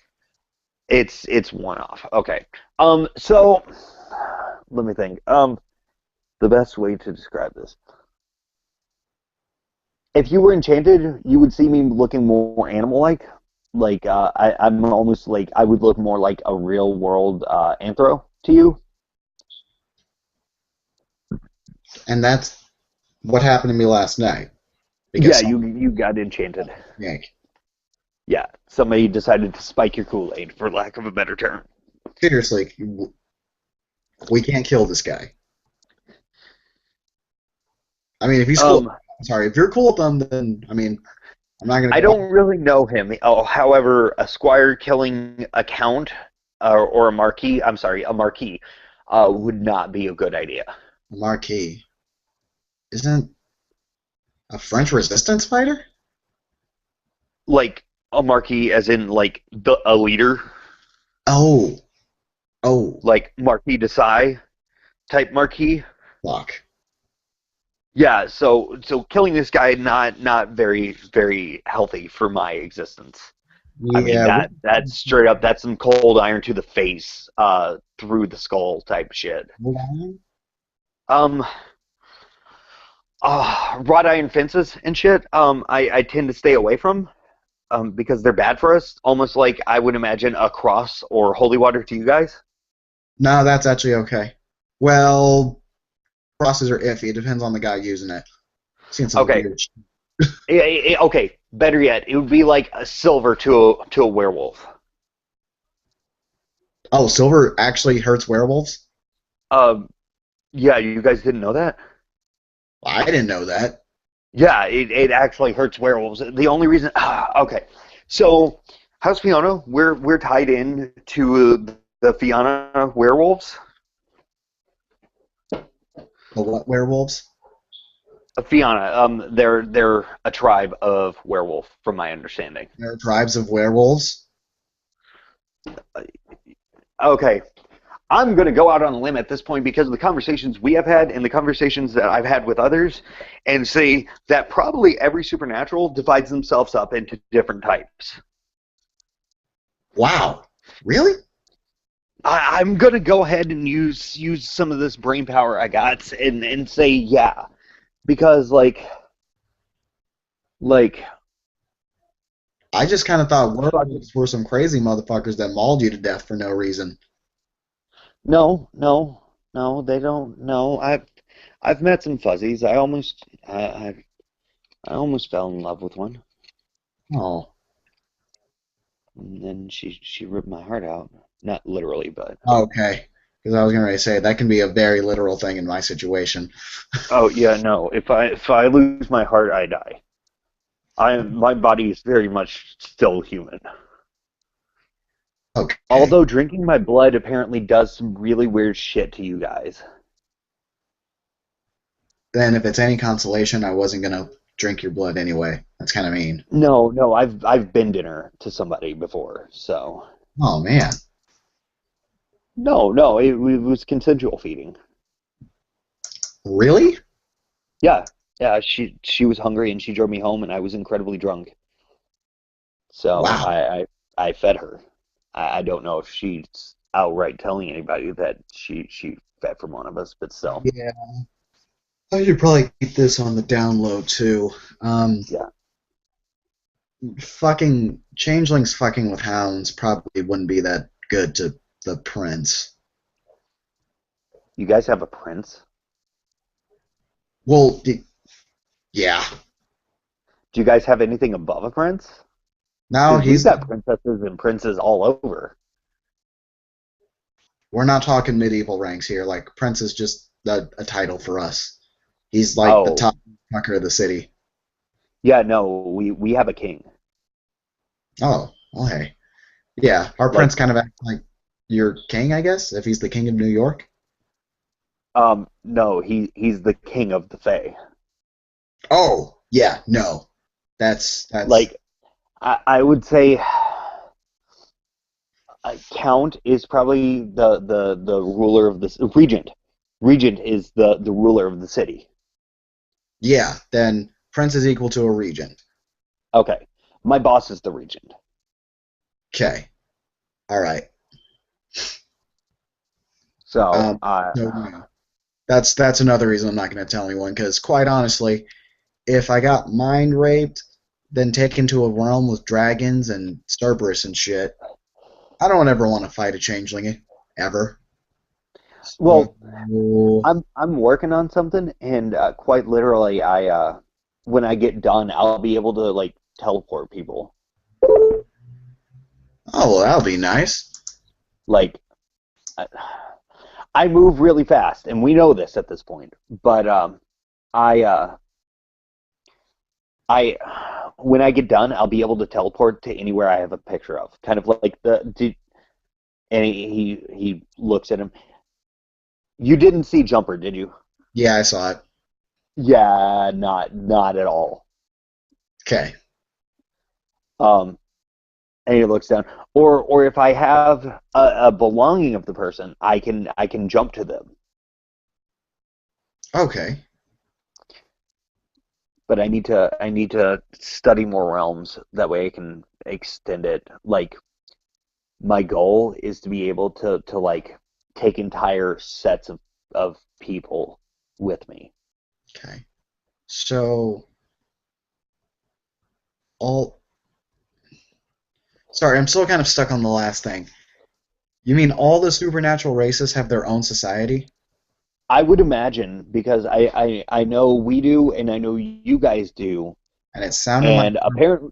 it's one off. Okay, so let me think. The best way to describe this. If you were enchanted, you would see me looking more animal-like. Like I'm almost like I would look more like a real-world anthro to you. And that's what happened to me last night because Yeah, some you got enchanted. yank. Yeah, somebody decided to spike your Kool-Aid, for lack of a better term. Seriously, we can't kill this guy. I mean, if he's cool, Um, I'm sorry, if you're cool with him, then I mean, I'm not gonna I go. don't really know him. Oh, however, a squire killing a count or a marquis, I'm sorry, a marquis, would not be a good idea. Marquis isn't a French resistance fighter. Like a marquis, as in like a leader, Oh, oh, like Marquis de Sade type marquis. fuck. Yeah, so killing this guy not very healthy for my existence. I mean Yeah, that's straight up that's some cold iron to the face, through the skull type shit. Um, wrought iron fences and shit. I tend to stay away from because they're bad for us. Almost like I would imagine a cross or holy water to you guys. no, that's actually okay. Well, crosses are iffy. It depends on the guy using it. Seen some Okay, weird. okay. Better yet, it would be like a silver to a werewolf. Oh, silver actually hurts werewolves. Um, yeah, you guys didn't know that? I didn't know that. Yeah, it actually hurts werewolves. The only reason, okay, so House Fiona, we're tied in to the Fiona werewolves. The what werewolves? Fiona, they're a tribe of werewolf, from my understanding. There are tribes of werewolves. Okay, I'm going to go out on a limb at this point because of the conversations we have had and the conversations that I've had with others, and say that probably every supernatural divides themselves up into different types. Wow. Really? I'm going to go ahead and use some of this brain power I got and say yeah, because like I just kind of thought fuck, werewolves were some crazy motherfuckers that mauled you to death for no reason. no, they don't. No, I've met some fuzzies. I almost fell in love with one, Oh. and then she ripped my heart out. Not literally, but Okay. Because I was going to say that can be a very literal thing in my situation. oh yeah, no. If I lose my heart, I die. My body is very much still human. Okay. Although drinking my blood apparently does some really weird shit to you guys. Then if it's any consolation, I wasn't going to drink your blood anyway. That's kind of mean. No, I've been dinner to somebody before, so Oh, man. no, it was consensual feeding. Really? Yeah, yeah. She was hungry and she drove me home, and I was incredibly drunk. So Wow. I fed her. I don't know if she's outright telling anybody that she fed from one of us, but still, Yeah. I should probably keep this on the down low, too. yeah. Fucking changelings fucking with hounds probably wouldn't be that good to the prince. You guys have a prince? Well, yeah. Do you guys have anything above a prince? Now Because we've he's. got princesses and princes all over. We're not talking medieval ranks here. Like prince is just a title for us. He's like the Oh, top fucker of the city. yeah, no, we have a king. Oh, well, hey. Yeah, our prince Like, kind of acts like your king, I guess, if he's the king of New York. no, he's the king of the Fae. Oh, yeah, no. That's Like, I would say Count is probably the ruler of this regent. Regent is the ruler of the city. yeah, then prince is equal to a regent. Okay, my boss is the regent. Okay. All right. So, So yeah. That's another reason I'm not going to tell anyone because quite honestly, if I got mind raped, then taken to a realm with dragons and Cerberus and shit, I don't ever want to fight a changeling ever. well, So, I'm working on something, and quite literally, I when I get done, I'll be able to like teleport people. oh well, that'll be nice. Like, I, I move really fast, and we know this at this point. But I I when I get done, I'll be able to teleport to anywhere I have a picture of. Kind of like and he looks at him. You didn't see Jumper, did you? Yeah, I saw it. Yeah, not at all. Okay. Um, and he looks down. Or if I have a belonging of the person, I can jump to them. Okay. But I need to study more realms. That way I can extend it. Like my goal is to be able to like take entire sets of people with me. Okay. So all sorry, I'm still kind of stuck on the last thing. You mean all the supernatural races have their own society? I would imagine because I know we do and I know you guys do. And it sounded like And apparently,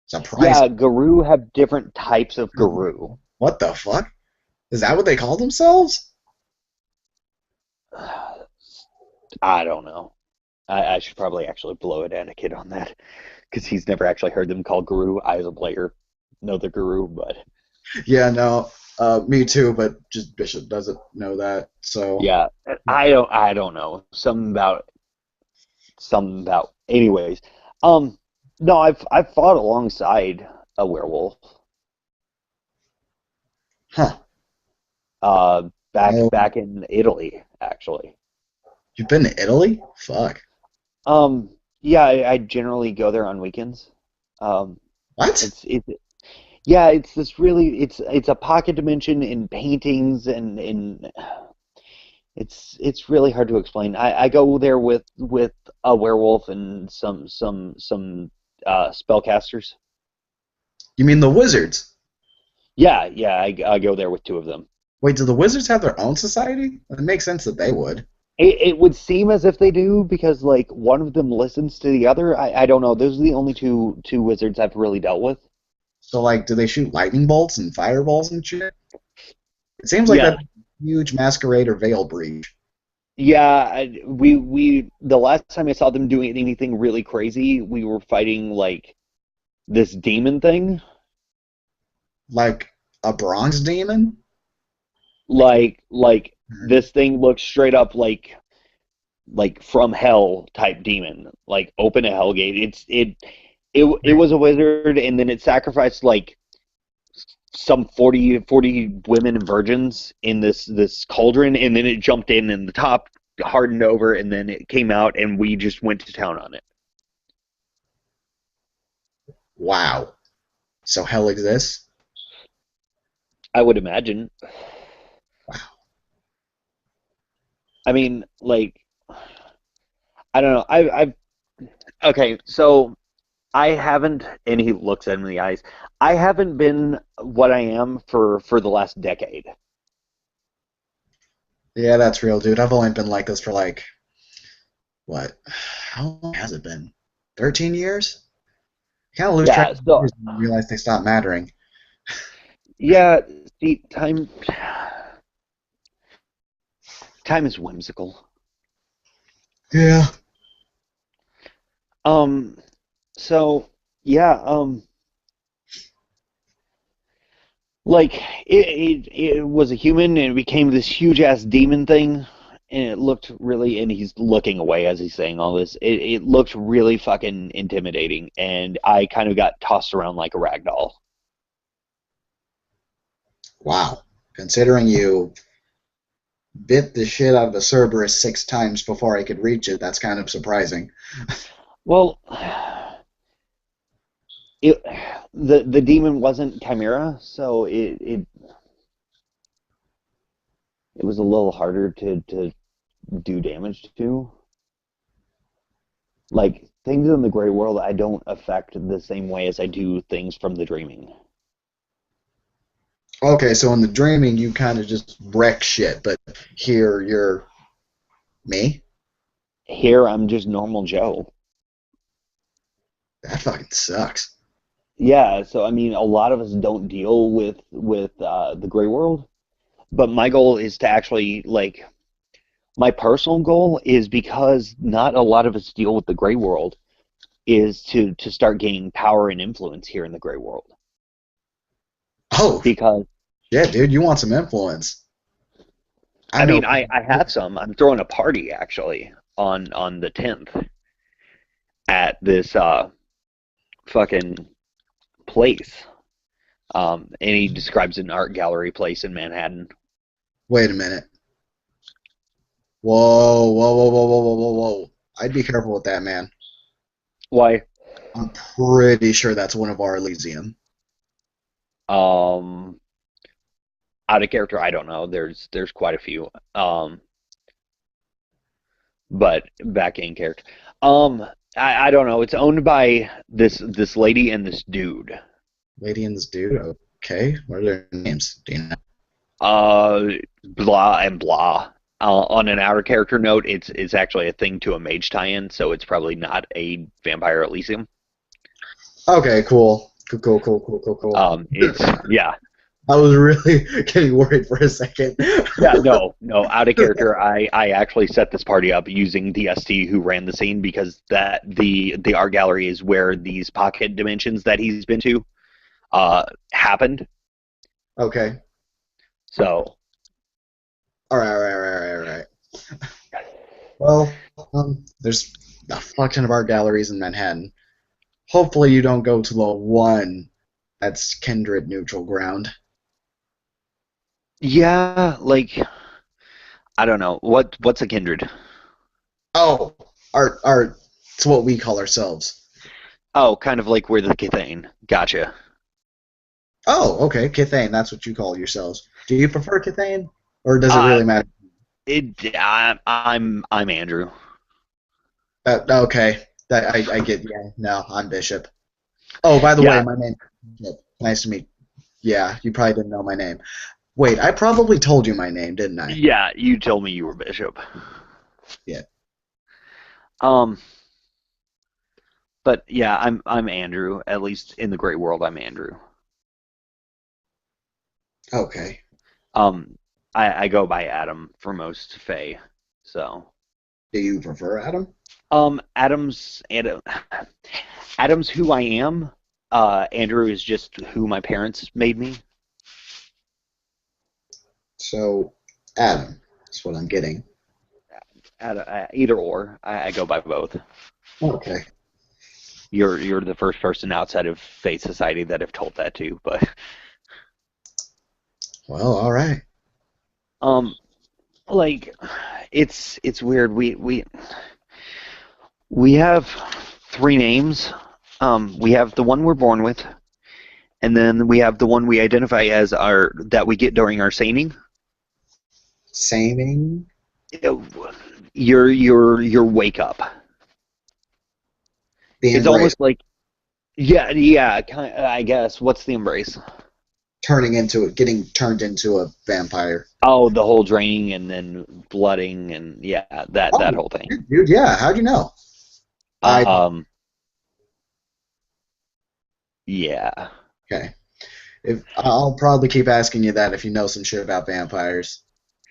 surprise. yeah, Guru have different types of Guru. What the fuck? Is that what they call themselves? I don't know. I should probably actually blow it at a kid on that because he's never actually heard them called Guru. I, as a player, know the Guru, but Yeah, no. Me too, but just Bishop doesn't know that. So yeah, I don't know. Something about. Anyways, um, no, I've fought alongside a werewolf. huh. Oh, back in Italy, actually. you've been to Italy? Fuck. Um, yeah, I generally go there on weekends. Um, What? it's yeah, it's this really it's a pocket dimension in paintings and it's really hard to explain. I go there with a werewolf and some spellcasters. You mean the wizards? Yeah, yeah, I go there with two of them. Wait, do the wizards have their own society? It makes sense that they would. It would seem as if they do because like one of them listens to the other. I don't know. Those are the only two wizards I've really dealt with. So, like, do they shoot lightning bolts and fireballs and shit? It seems like Yeah, that huge masquerade or veil breach. yeah. We the last time I saw them doing anything really crazy, we were fighting like this demon thing. Like a bronze demon? Like Mhm. this thing looks straight up like from hell type demon. Like open a hell gate. It was a wizard, and then it sacrificed like some 40 women and virgins in this cauldron, and then it jumped in and the top hardened over, and then it came out and we just went to town on it. Wow. So hell exists? I would imagine. Wow. I mean, like, I don't know. I've okay, so I haven't, and he looks at him in the eyes. I haven't been what I am for the last decade. Yeah, that's real, dude. I've only been like this for like, what? How long has it been? 13 years? You kind of lose track Yeah, of the so years and you realize they stop mattering. yeah, see, time is whimsical. Yeah. Um, so yeah, like it was a human and it became this huge ass demon thing, and it looked really, and he's looking away as he's saying all this. It looked really fucking intimidating, and I kind of got tossed around like a rag doll. Wow. Considering you bit the shit out of a Cerberus 6 times before I could reach it, that's kind of surprising. Well, it the demon wasn't chimera, so it was a little harder to do damage to. Like things in the gray world, I don't affect the same way as I do things from the dreaming. Okay, so in the dreaming, you kind of just wreck shit, but here you're me? Here, I'm just normal Joe. That fucking sucks. Yeah, so I mean, a lot of us don't deal with the gray world, but my goal is to actually like my personal goal is because not a lot of us deal with the gray world is to start gaining power and influence here in the gray world Oh, because yeah, dude, you want some influence. I I know. mean I have some. I'm throwing a party actually on the 10th at this fucking place. And he describes an art gallery place in Manhattan. Wait a minute. Whoa, whoa, whoa, whoa, whoa, whoa, whoa, whoa. I'd be careful with that, man. Why? I'm pretty sure that's one of our Elysium. Um, Out of character, I don't know. There's quite a few. But back in character. Um, I don't know. It's owned by this lady and this dude. Lady and this dude. Okay, what are their names? Do you know? Uh, Blah and blah. On an outer character note, it's actually a thing to a mage tie-in, so it's probably not a Vampire Elysium. Okay, cool. Cool, cool, cool, cool, cool, cool. It's yeah. I was really getting worried for a second. Yeah, no, out of character. I actually set this party up using the ST who ran the scene because that the art gallery is where these pocket dimensions that he's been to happened. Okay. So All right, all right, all right, all right. Well, there's a fuck ton of art galleries in Manhattan. Hopefully, you don't go to the one that's kindred neutral ground. yeah, like I don't know. What's a kindred? Oh, our it's what we call ourselves. Oh, kind of like we're the Kithane. Gotcha. Oh, okay, Kithane. That's what you call yourselves. Do you prefer Kithane, or does it Uh, really matter? I'm Andrew. Okay, I get. Yeah, no, I'm Bishop. Oh, by the way, Yeah, my name. Nice to meet. Yeah, you probably didn't know my name. Wait, I probably told you my name, didn't I? yeah. You told me you were Bishop. Yeah. Um, but yeah, I'm Andrew. At least in the great world, I'm Andrew. Okay. Um, I go by Adam for most Fae. So, Do you prefer Adam? Adam's who I am. Andrew is just who my parents made me. So, Adam. That's what I'm getting. Either or. I go by both. Okay. You're the first person outside of Fate Society that I've told that to, but Well, all right. um, like it's weird. We have three names. We have the one we're born with, and then we have the one we identify as our that we get during our seining. Saming, Your wake up. the It's embrace, almost like yeah. I guess what's the embrace? turning into it, getting turned into a vampire. Oh, the whole draining and then blooding and yeah, that Oh, whole thing. dude, yeah. How'd you know? I Um, yeah. okay. If I'll probably keep asking you that if you know some shit about vampires.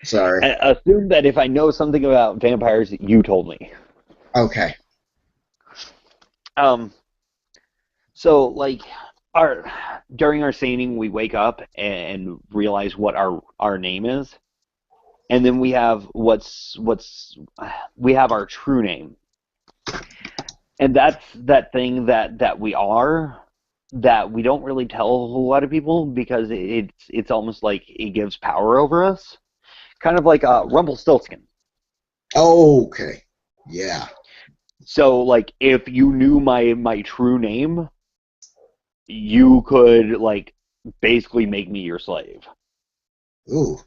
Sorry. Assume that if I know something about vampires, you told me. Okay. Um, so like our during our seining, we wake up and realize what our name is, and then we have what's we have our true name, and that's that thing that we are that we don't really tell a whole lot of people because it's almost like it gives power over us, kind of like Rumpelstiltskin. Okay. Yeah. So like if you knew my true name, you could like basically make me your slave. Ooh.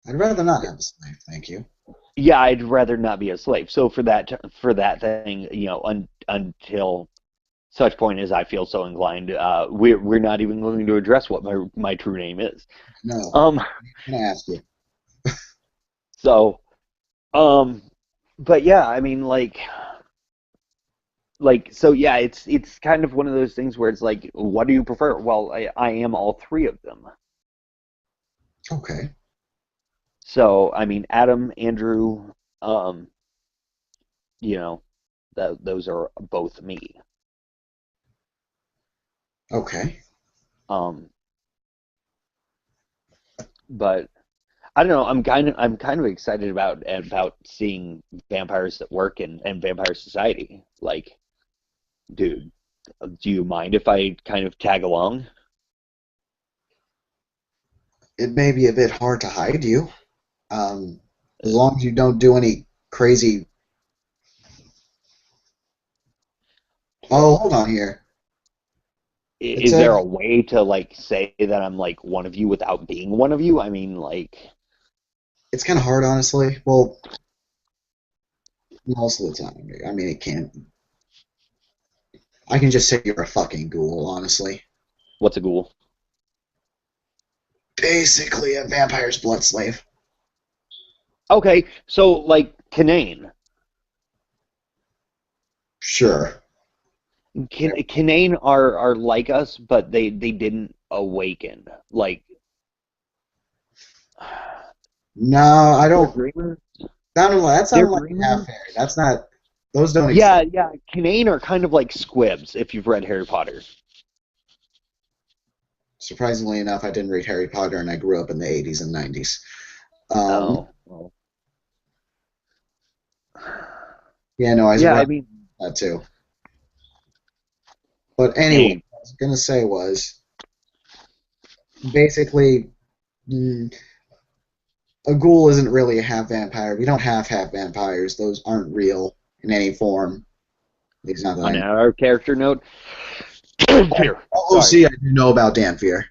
I'd rather not have a slave, thank you. Yeah, I'd rather not be a slave. So for that thing, until such point as I feel so inclined, we're not even going to address what my true name is. No. Um, I'm gonna ask you. so um, but yeah, I mean so yeah, it's kind of one of those things where it's like, what do you prefer? Well, I am all three of them. Okay. So I mean, Adam, Andrew, um, you know, those are both me. Okay. Um, but I don't know. I'm kind of excited about seeing vampires at work and Vampire Society. Like, dude, do you mind if I kind of tag along? It may be a bit hard to hide you. As long as you don't do any crazy. Oh, hold on here. It Is there a says way to like say that I'm like one of you without being one of you? I mean, like, it's kind of hard, honestly. Well, most of the time. I mean, it can't. I can just say you're a fucking ghoul, honestly. what's a ghoul? Basically, a vampire's blood slave. Okay, so like Canaan. Sure. Canaan are like us, but they didn't awaken. Like No, I they're don't. dreamers. That They're sounded like a half dreamers. fairy. That's not. Those don't exist. Yeah. Canaan are kind of like squibs if you've read Harry Potter. Surprisingly enough, I didn't read Harry Potter, and I grew up in the '80s and '90s. Oh, well. Yeah, no, I Yeah, I read mean, that too. But anyway, hey, what I was gonna say was basically, mm, a ghoul isn't really a half vampire. We don't have half vampires. Those aren't real in any form. At least not that On I know. our character note, Oh, Fear. oh, Sorry. see, I do know about Danfear.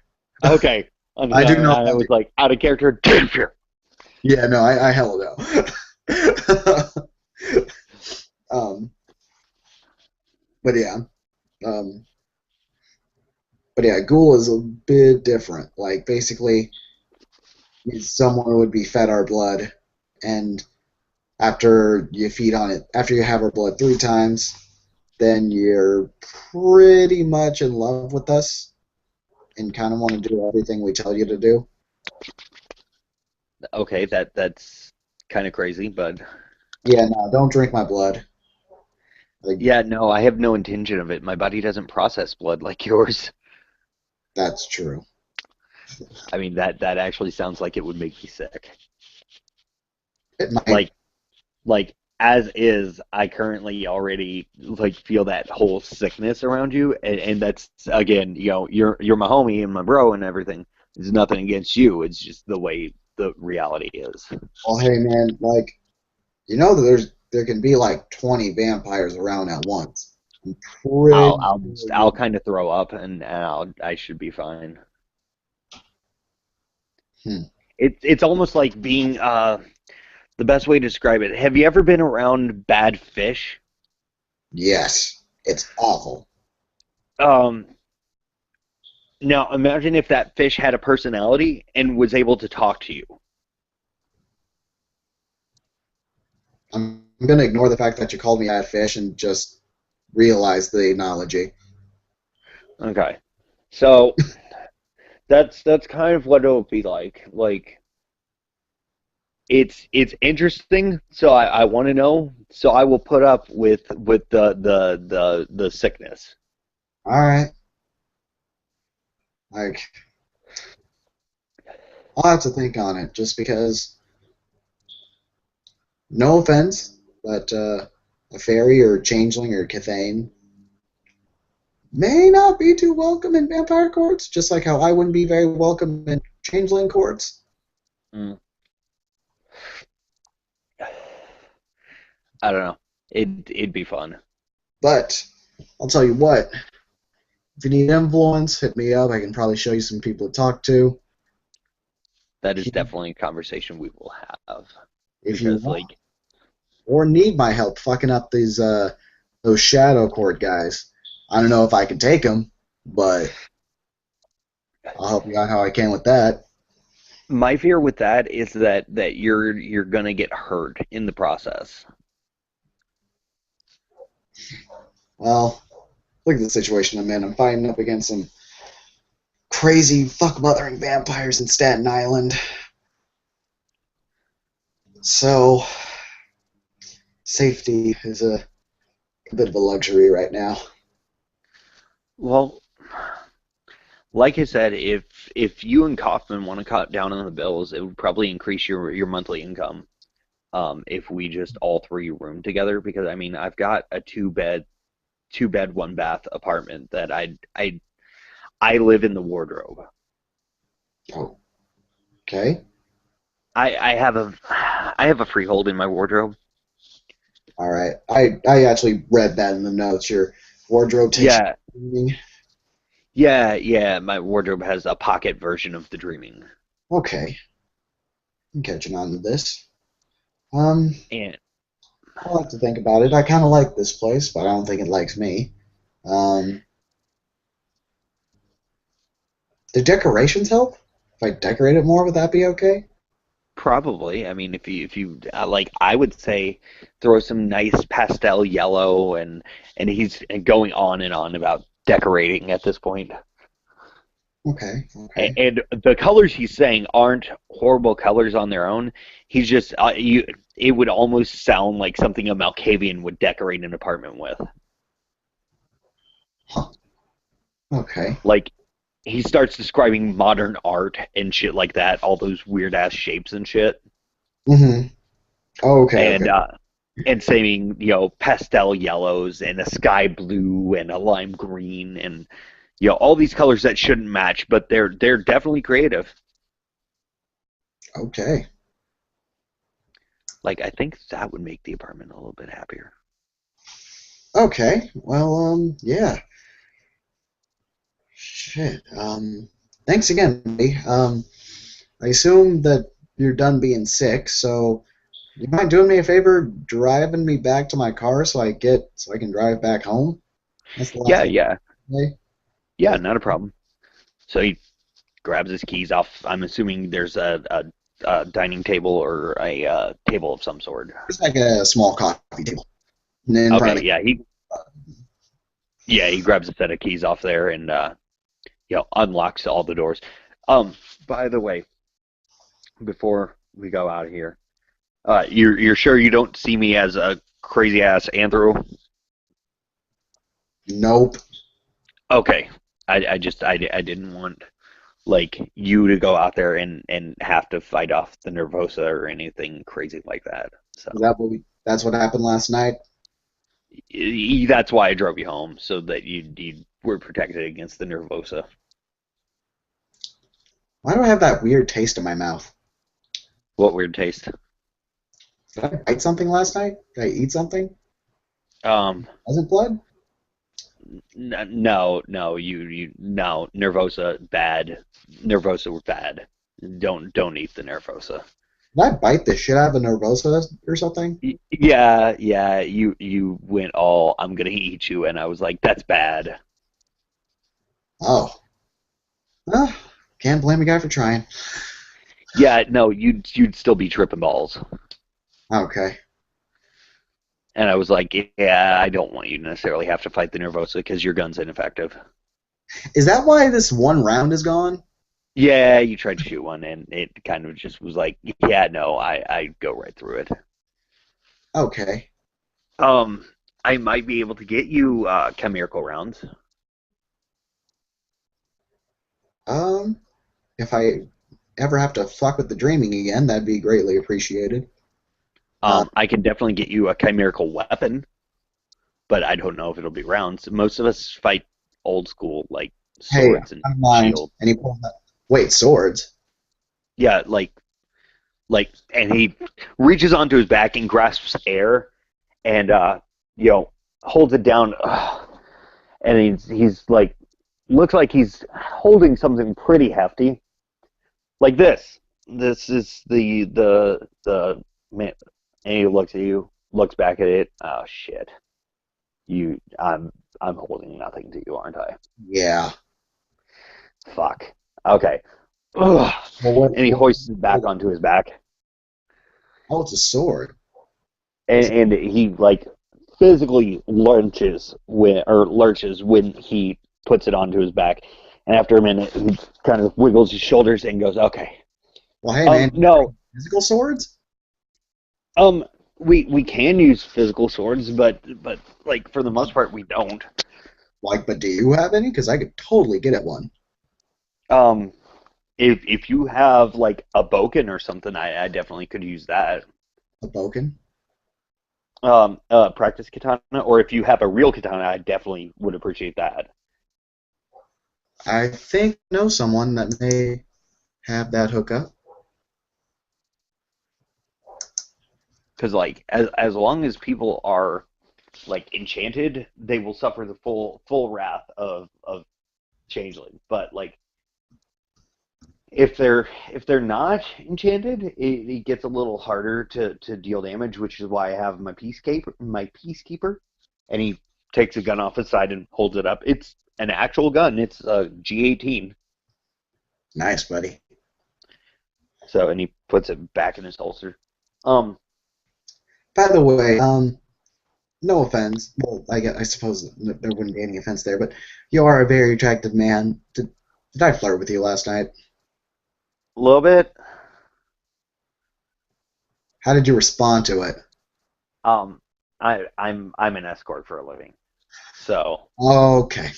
Okay. I'm I do sorry. know I about. was like out of character. Fear. Yeah, no, I hella know. um, but yeah, um, but yeah, ghoul is a bit different. Like basically, he's someone who would be fed our blood, and after you feed on it, after you have our blood 3 times, then you're pretty much in love with us and kind of want to do everything we tell you to do. Okay, that's kind of crazy, but Yeah, no, don't drink my blood. Like yeah, no, I have no intention of it. My body doesn't process blood like yours. that's true. I mean, that actually sounds like it would make me sick. It might. Like like as is, I currently already like feel that whole sickness around you, and that's again, you're my homie and my bro and everything. It's nothing against you. It's just the way the reality is. Well, hey man, like you know that there can be like 20 vampires around at once. I'm I'll pretty I'll sure I'll you. kind of throw up, and I should be fine. Hmm. It's almost like being the best way to describe it. Have you ever been around bad fish? Yes, it's awful. Um, Now imagine if that fish had a personality and was able to talk to you. I'm gonna ignore the fact that you called me bad fish and just realize the analogy. Okay. So that's kind of what it would be like. Like it's interesting, so I want to know. So I will put up with the sickness. All right, like I'll have to think on it just because. No offense, but a fairy or changeling or Cathane may not be too welcome in vampire courts, just like how I wouldn't be very welcome in changeling courts. Mm. I don't know. It'd be fun. But I'll tell you what, if you need influence, hit me up. I can probably show you some people to talk to. That is definitely a conversation we will have If you because want like or need my help fucking up those shadow court guys. I don't know if I can take them, but I'll help you out how I can with that. my fear with that is that you're gonna get hurt in the process. Well, look at the situation I'm in. I'm fighting up against some crazy fuck mothering vampires in Staten Island. So safety is a bit of a luxury right now. Well, like I said, if you and Kaufman want to cut down on the bills, it would probably increase your monthly income. If we just all three room together, because I mean, I've got a two bed, one bath apartment that I live in the wardrobe. Oh, okay. I have a freehold in my wardrobe. All right. I actually read that in the notes. Your wardrobe takes Yeah, you. yeah. My wardrobe has a pocket version of the dreaming, Okay, I'm catching on to this. Um, and I'll have to think about it. I kind of like this place, but I don't think it likes me. Um, the decorations help. If I decorate it more, would that be okay? probably. I mean, if you like, I would say throw some nice pastel yellow, and he's going on and on about decorating at this point. Okay, okay. And the colors he's saying aren't horrible colors on their own. He's just you. It would almost sound like something a Malkavian would decorate an apartment with. Huh. Okay. Like he starts describing modern art and shit like that, all those weird ass shapes and shit, Mm-hmm. Oh, okay, okay. and saying pastel yellows and a sky blue and a lime green and all these colors that shouldn't match, but they're definitely creative. Okay. Like, I think that would make the apartment a little bit happier. Okay. Well, yeah. Shit. Thanks again, buddy. I assume that you're done being sick, so you mind doing me a favor, driving me back to my car so I can drive back home? That's the last Yeah, thing yeah, I say. yeah, But not a problem. So he grabs his keys off. I'm assuming there's a dining table or a table of some sort. it's like a small coffee table in front Okay, of yeah, he grabs a set of keys off there and unlocks all the doors. By the way, before we go out of here, you're sure you don't see me as a crazy ass anthro? me. Nope. Okay, I didn't want like you to go out there and have to fight off the nervosa or anything crazy like that. So That's what happened last night? that's why I drove you home so that you were protected against the nervosa. Why do I have that weird taste in my mouth? What weird taste? Did I bite something last night? Did I eat something? Um, Was it blood? no, no, nervosa bad. Nervosa were bad. Don't eat the nervosa. Did I bite the shit out of a nervosa or something? Yeah, you went all I'm gonna eat you, and I was like, that's bad. Oh. Well, can't blame a guy for trying. Yeah, no, you'd still be tripping balls. Okay. And I was like, yeah, I don't want you to necessarily have to fight the nervosa because your gun's ineffective. Is that why this one round is gone? Yeah, you tried to shoot one, and it kind of just was like, yeah, no, I go right through it. Okay. Um, I might be able to get you chimerical rounds. Um, if I ever have to fuck with the dreaming again, that'd be greatly appreciated. Uh, I can definitely get you a chimerical weapon, but I don't know if it'll be rounds. Most of us fight old school, like hey, swords and I don't mind. shield. And he pulls out. Wait, swords? Yeah, and he reaches onto his back and grasps air, and holds it down, and he's like, looks like he's holding something pretty hefty, like this. This is the man, and he looks at you, looks back at it. Oh shit, you, I'm holding nothing to you, aren't I? Yeah. Fuck. Okay. Ugh. Well, And he hoists it back onto his back, oh, it's a sword. and he like physically lurches when he puts it onto his back. And after a minute, he kind of wiggles his shoulders and goes, "Okay." Well, hey, man, No. physical swords? We can use physical swords, but like for the most part, we don't. Like, but do you have any? Because I could totally get at one. Um, if you have like a boken or something, I definitely could use that. A boken? Practice katana, or if you have a real katana, I definitely would appreciate that. I think I know someone that may have that hookup. Because like as long as people are like enchanted, they will suffer the full wrath of changeling. But like if they're not enchanted, it gets a little harder to deal damage, which is why I have my peacekeeper, and he takes a gun off his side and holds it up. It's an actual gun. It's a G18. Nice, buddy. So and he puts it back in his holster. Um, By the way, no offense. Well, I suppose there wouldn't be any offense there, but you are a very attractive man. Did I flirt with you last night? a little bit. How did you respond to it? Um, I'm an escort for a living, so Okay.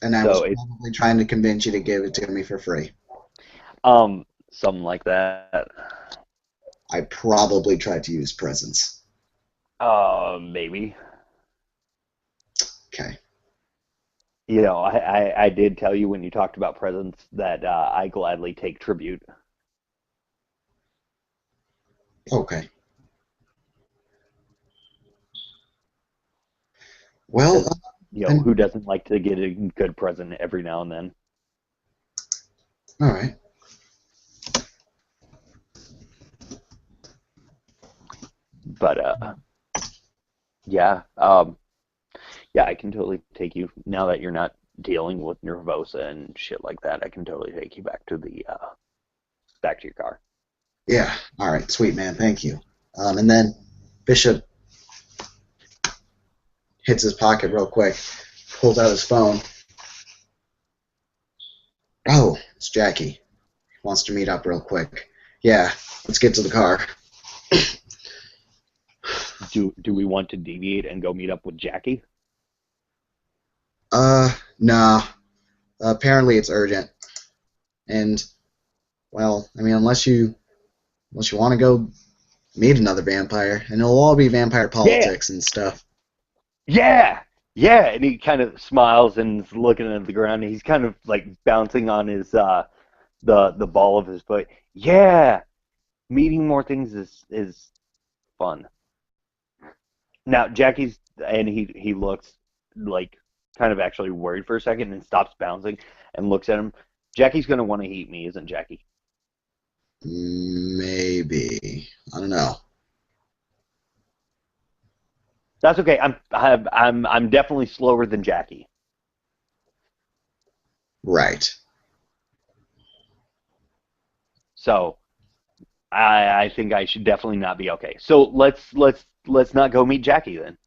And I was so it probably trying to convince you to give it to me for free. something like that. I probably tried to use presents. Maybe. Okay. I did tell you when you talked about presents that I gladly take tribute. Okay. Well, Because, who and doesn't like to get a good present every now and then? all right. But, yeah, yeah, I can totally take you, now that you're not dealing with nervosa and shit like that, I can totally take you back to your car. Yeah. All right. Sweet man. Thank you. And then Bishop hits his pocket real quick, pulls out his phone. Oh, it's Jackie. Wants to meet up real quick. Yeah. Let's get to the car. Do we want to deviate and go meet up with Jackie? Nah. Apparently it's urgent. And well, I mean, unless you want to go meet another vampire, and it'll all be vampire Yeah, politics and stuff. yeah, yeah. And he kind of smiles and is looking at the ground. And he's kind of like bouncing on his the ball of his foot. Yeah, meeting more things is fun. Now Jackie's and he looks like kind of actually worried for a second and stops bouncing and looks at him. Jackie's gonna want to eat me, isn't Jackie? Maybe. I don't know. That's okay. I'm definitely slower than Jackie. Right. So I think I should definitely not be okay. So let's not go meet Jackie then,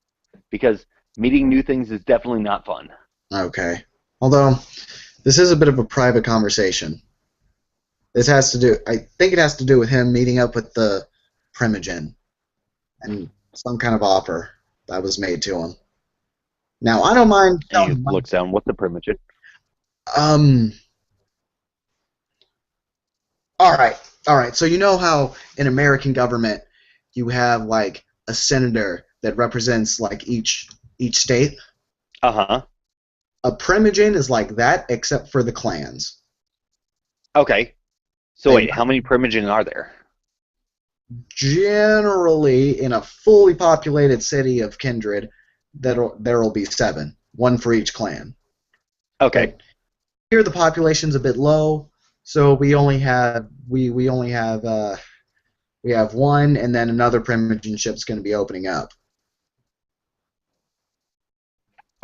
because meeting new things is definitely not fun. Okay. Although this is a bit of a private conversation. This has to do. I think it has to do with him meeting up with the Primogen and some kind of offer that was made to him. Now I don't mind And he telling you. looks down. What's the primogen? Um. All right. All right. So you know how in American government you have like a senator that represents like each state. Uh huh. A Primogen is like that except for the clans. Okay. So They wait, how many primogen are there? generally in a fully populated city of Kindred, there'll be seven, one for each clan. Okay. But here the population's a bit low, so we have one, and then another Primogen ship's going to be opening up.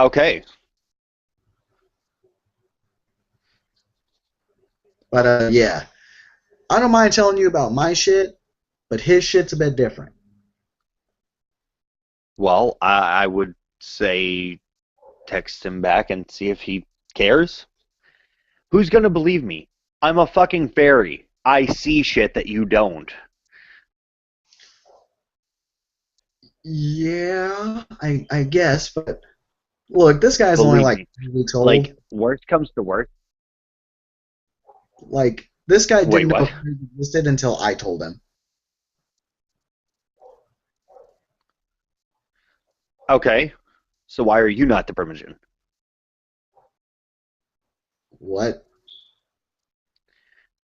Okay. But yeah, I don't mind telling you about my shit, but his shit's a bit different. Well, I would say text him back and see if he cares. Who's gonna believe me? I'm a fucking fairy. I see shit that you don't. Yeah, I guess, but look, this guy's only Believe like me. 3 weeks Like, old. worst comes to worst. Like this guy Wait, didn't know what? it existed until I told him. Okay. So why are you not the primogen? What?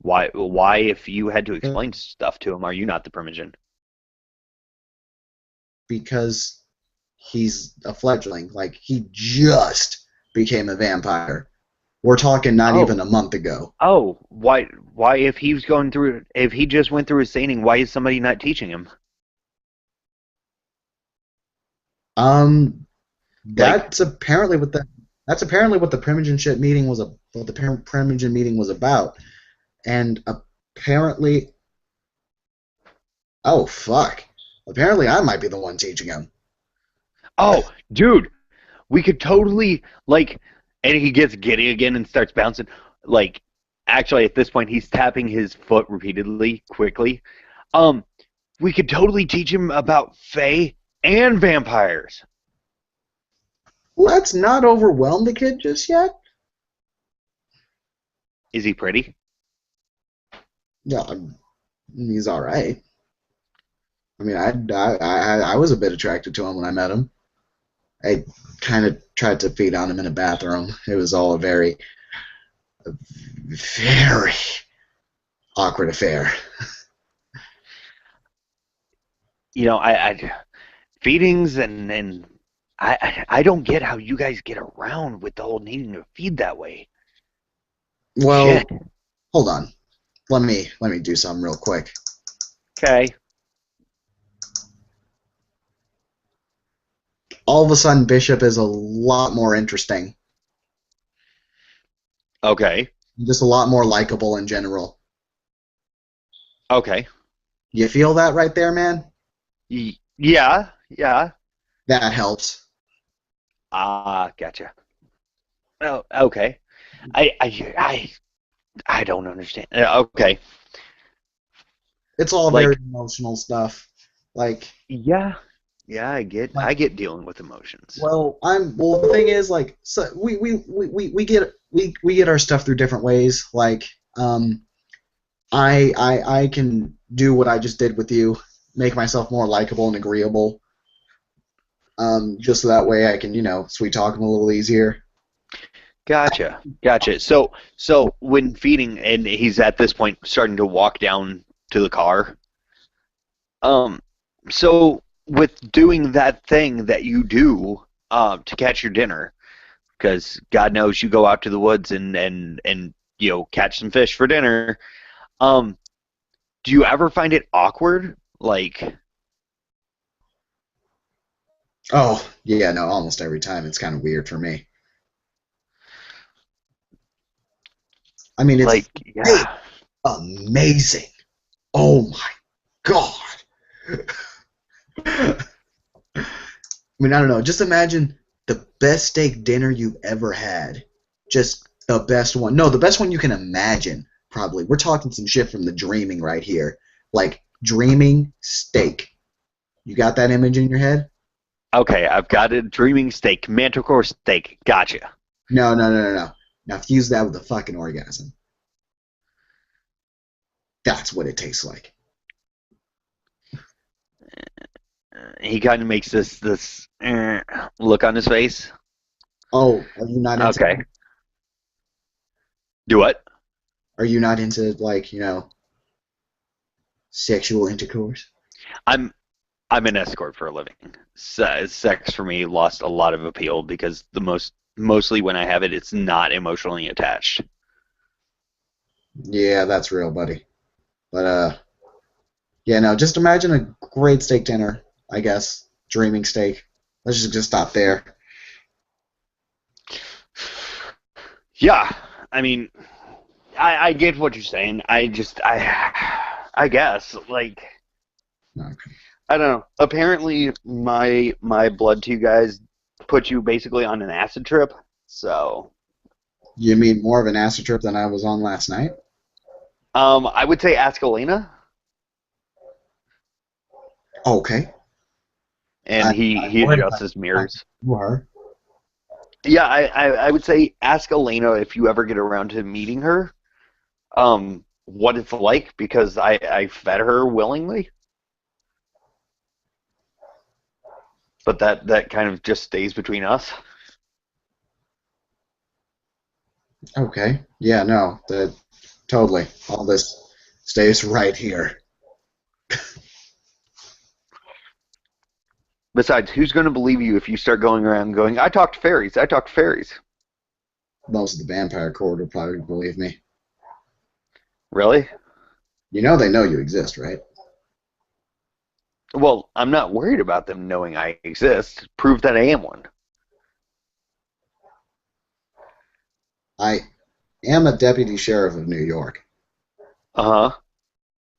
Why if you had to explain stuff to him, are you not the primogen? Because he's a fledgling. Like he just became a vampire. We're talking not even Oh. a month ago. Oh, why if if he just went through his training, why is somebody not teaching him? Um, Like, that's apparently what the Primogen ship meeting was what the Primogen meeting was about. And apparently, oh fuck, apparently I might be the one teaching him. oh, dude, we could totally like and he gets giddy again and starts bouncing. Like, actually at this point he's tapping his foot repeatedly, quickly. Um, we could totally teach him about Fae and vampires. Let's not overwhelm the kid just yet. Is he pretty? Yeah, he's all right. I mean, I was a bit attracted to him when I met him. I kind of tried to feed on him in a bathroom. It was all a very awkward affair. I feedings and I don't get how you guys get around with the whole needing to feed that way. Shit. Well, hold on. Let me do something real quick. Okay. All of a sudden, Bishop is a lot more interesting, Okay. just a lot more likable in general. Okay. You feel that right there, man? Yeah. Yeah. That helps. Ah, gotcha. Oh, okay. I don't understand. Okay. It's all very Like, emotional stuff. Like, yeah. Yeah, I like, get dealing with emotions. well. The thing is, like, so we get our stuff through different ways. Like, I can do what I just did with you, make myself more likable and agreeable. Just so that way I can, sweet talk him a little easier. Gotcha. Gotcha. So when feeding and he's at this point starting to walk down to the car, um, so with doing that thing that you do to catch your dinner, because God knows you go out to the woods and catch some fish for dinner. Um, do you ever find it awkward? Like, Oh, yeah, no, almost every time it's kind of weird for me. I mean, it's hey, yeah. amazing. Oh my God. I mean, I don't know. Just imagine the best steak dinner you've ever had. Just the best one. No, the best one you can imagine, probably. We're talking some shit from the dreaming right here. Like, dreaming steak. You got that image in your head? Okay, I've got a dreaming steak, manticore steak. Gotcha. No, no, no, no, no. Now fuse that with a fucking orgasm. That's what it tastes like. He kind of makes this look on his face. Oh, are you not into Okay. Do what? are you not into like, sexual intercourse? I'm I'm an escort for a living. Sex for me lost a lot of appeal because mostly when I have it, it's not emotionally attached. Yeah, that's real, buddy. But yeah, no, just imagine a great steak dinner, I guess. Dreaming steak. Let's just stop there. Yeah, I mean, I get what you're saying. I guess Okay. I don't know. Apparently, my blood to you guys put you basically on an acid trip. So, You mean more of an acid trip than I was on last night? I would say ask Elena, Okay. and I, he would if adjusts his I mirrors. were. Yeah, I would say ask Elena if you ever get around to meeting her, what it's like because I fed her willingly, but that kind of just stays between us. Okay. Yeah, no, totally. All this stays right here. Besides, who's going to believe you if you start going around going, I talked to fairies, I talked to fairies? Most of the vampire court will probably believe me. Really? You know they know you exist, right? Well, I'm not worried about them knowing I exist. Prove that I am one. I am a deputy sheriff of New York. Uh huh.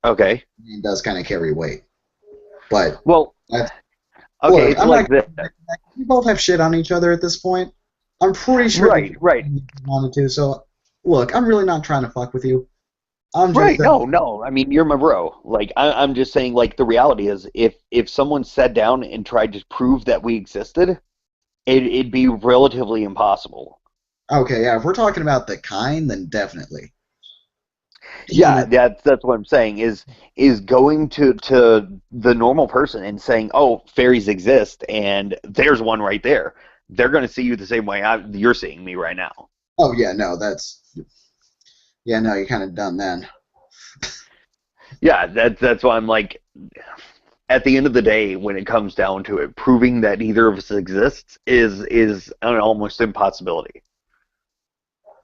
Okay. It does kind of carry weight. But Well, that's okay. look, It's I'm not like this. we both have shit on each other at this point. I'm pretty sure that Right. you Right. wanted to, so look, I'm really not trying to fuck with you. I'm just Right. No. No. I mean, you're my bro. Like, I'm just saying. Like, the reality is, if someone sat down and tried to prove that we existed, it'd be relatively impossible. okay, yeah, if we're talking about the kind, then definitely. Even Yeah, if that's what I'm saying is going to the normal person and saying, "Oh, fairies exist," and there's one right there. They're going to see you the same way you're seeing me right now. oh yeah, no, yeah, no, you're kind of done then. Yeah, that's why I'm like, at the end of the day, when it comes down to it, proving that either of us exists is an almost impossibility.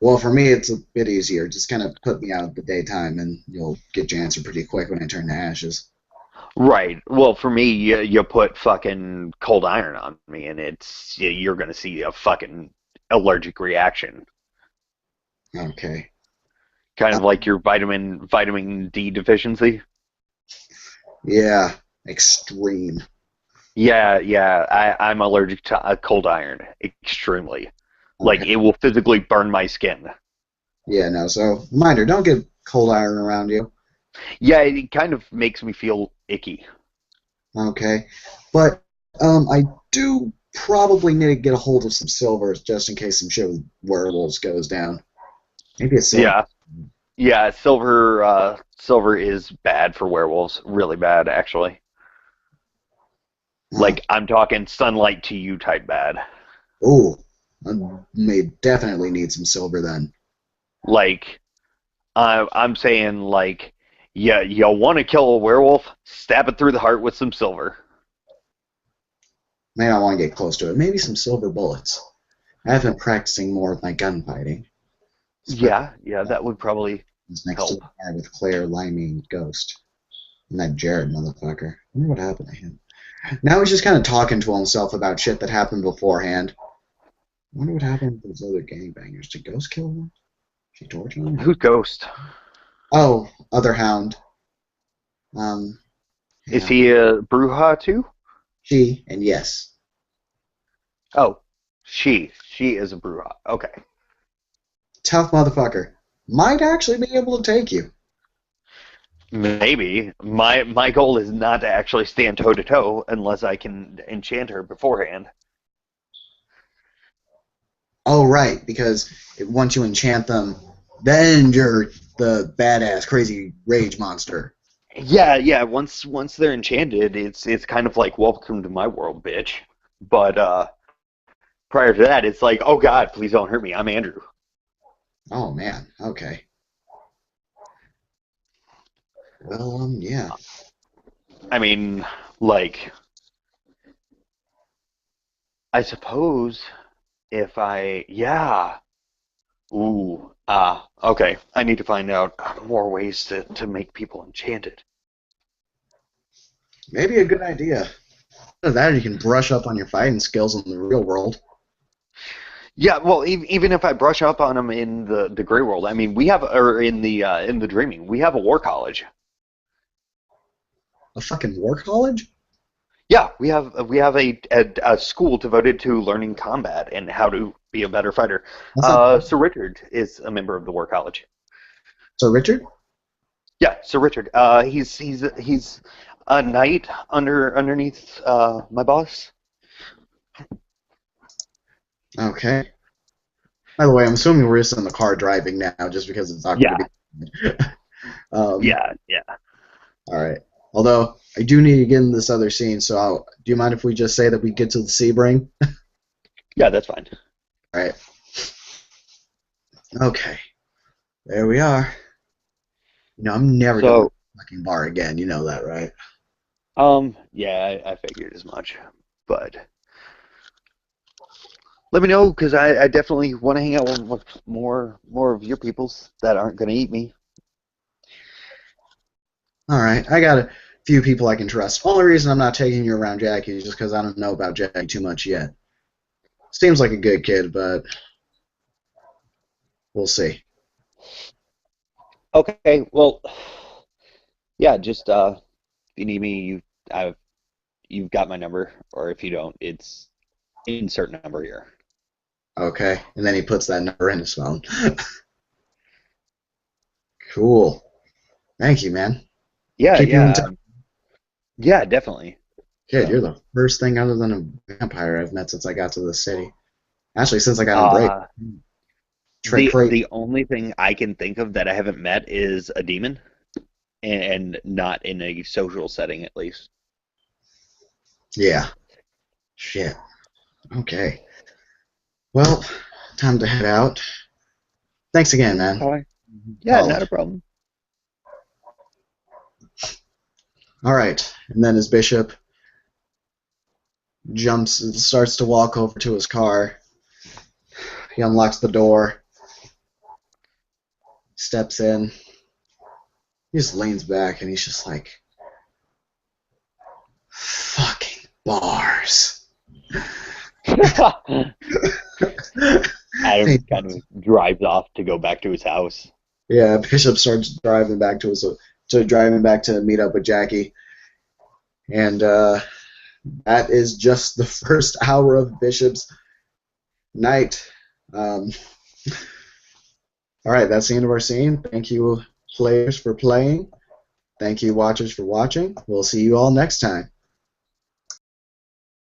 Well, for me, it's a bit easier. Just kind of put me out at the daytime, and you'll get your answer pretty quick when I turn to ashes. Right. Well, for me, you put fucking cold iron on me, and you're gonna see a fucking allergic reaction, Okay. kind Uh, of like your vitamin D deficiency. yeah, extreme. Yeah, yeah. I'm allergic to cold iron extremely. Like Okay. it will physically burn my skin. Yeah, no. So, reminder: don't get cold iron around you. Yeah, it kind of makes me feel icky. Okay. But I do probably need to get a hold of some silver just in case some shit with werewolves goes down. Maybe a silver. Yeah, yeah. Silver is bad for werewolves. Really bad, actually. Uh, Like I'm talking sunlight to you type bad. oh, I may definitely need some silver then. Like I'm saying, like, yeah, you want to kill a werewolf? Stab it through the heart with some silver. May not want to get close to it. Maybe some silver bullets. I've been practicing more with my gunfighting. Especially Yeah, yeah, that would probably next to help. the bar with Claire, Limey, and Ghost. And that Jared motherfucker. I wonder what happened to him. Now he's just kind of talking to himself about shit that happened beforehand. I wonder what happened to those other gangbangers. Did Ghost kill them? She tortured them? Who's Ghost? Oh, other hound. Um, Is yeah. he a Bruja too? She, and yes. Oh, she is a Bruja. Okay. Tough motherfucker. Might actually be able to take you. Maybe. My goal is not to actually stand toe to toe unless I can enchant her beforehand. Oh, right, because once you enchant them, then you're the badass, crazy rage monster. Yeah, yeah, once they're enchanted, it's kind of like welcome to my world, bitch. But prior to that, it's like, oh God, please don't hurt me. I'm Andrew. Oh, man. Okay. Well, yeah. I mean, like, I suppose if I, yeah. Ooh, okay. I need to find out more ways to make people enchanted. Maybe a good idea. Either that, or you can brush up on your fighting skills in the real world. Yeah, well, even if I brush up on them in the gray world, I mean, we have, or in the dreaming, we have a war college. A fucking war college? Yeah, we have a school devoted to learning combat and how to be a better fighter. That's not Sir Richard is a member of the war college. Sir Richard? Yeah, Sir Richard. He's a knight underneath my boss. Okay. By the way, I'm assuming we're just in the car driving now, just because it's awkward to Yeah, be. um, yeah, yeah. all right. Although I do need to get in this other scene, so do you mind if we just say that we get to the Sebring? Yeah, that's fine. All right. Okay. There we are. I'm never going to So, the fucking bar again. You know that, right? yeah, I figured as much, but let me know because I definitely want to hang out with more of your peoples that aren't gonna eat me. All right. I got a few people I can trust. Only reason I'm not taking you around Jackie is just because I don't know about Jackie too much yet. Seems like a good kid, but we'll see. Okay, well, yeah, just if you need me, I've you've got my number, or if you don't, it's insert number here. Okay. And then he puts that number in his phone. Cool. Thank you, man. I'll Yeah, keep you in touch. yeah, yeah, definitely. Kid, you're So, the first thing other than a vampire I've met since I got to the city. Actually, since I got on break. uh, Trick crate. the only thing I can think of that I haven't met is a demon, and not in a social setting at least. Yeah. Shit. Okay. Well, time to head out. Thanks again, man. All right. Yeah, Holla. not a problem. All right. And then as Bishop starts to walk over to his car, he unlocks the door, steps in, he just leans back and he's just like, fucking bars. Adam kind of drives off to go back to his house. Yeah, Bishop starts driving back to meet up with Jackie, and that is just the first hour of Bishop's night. Um, all right, that's the end of our scene. Thank you, players, for playing. Thank you, watchers, for watching. We'll see you all next time.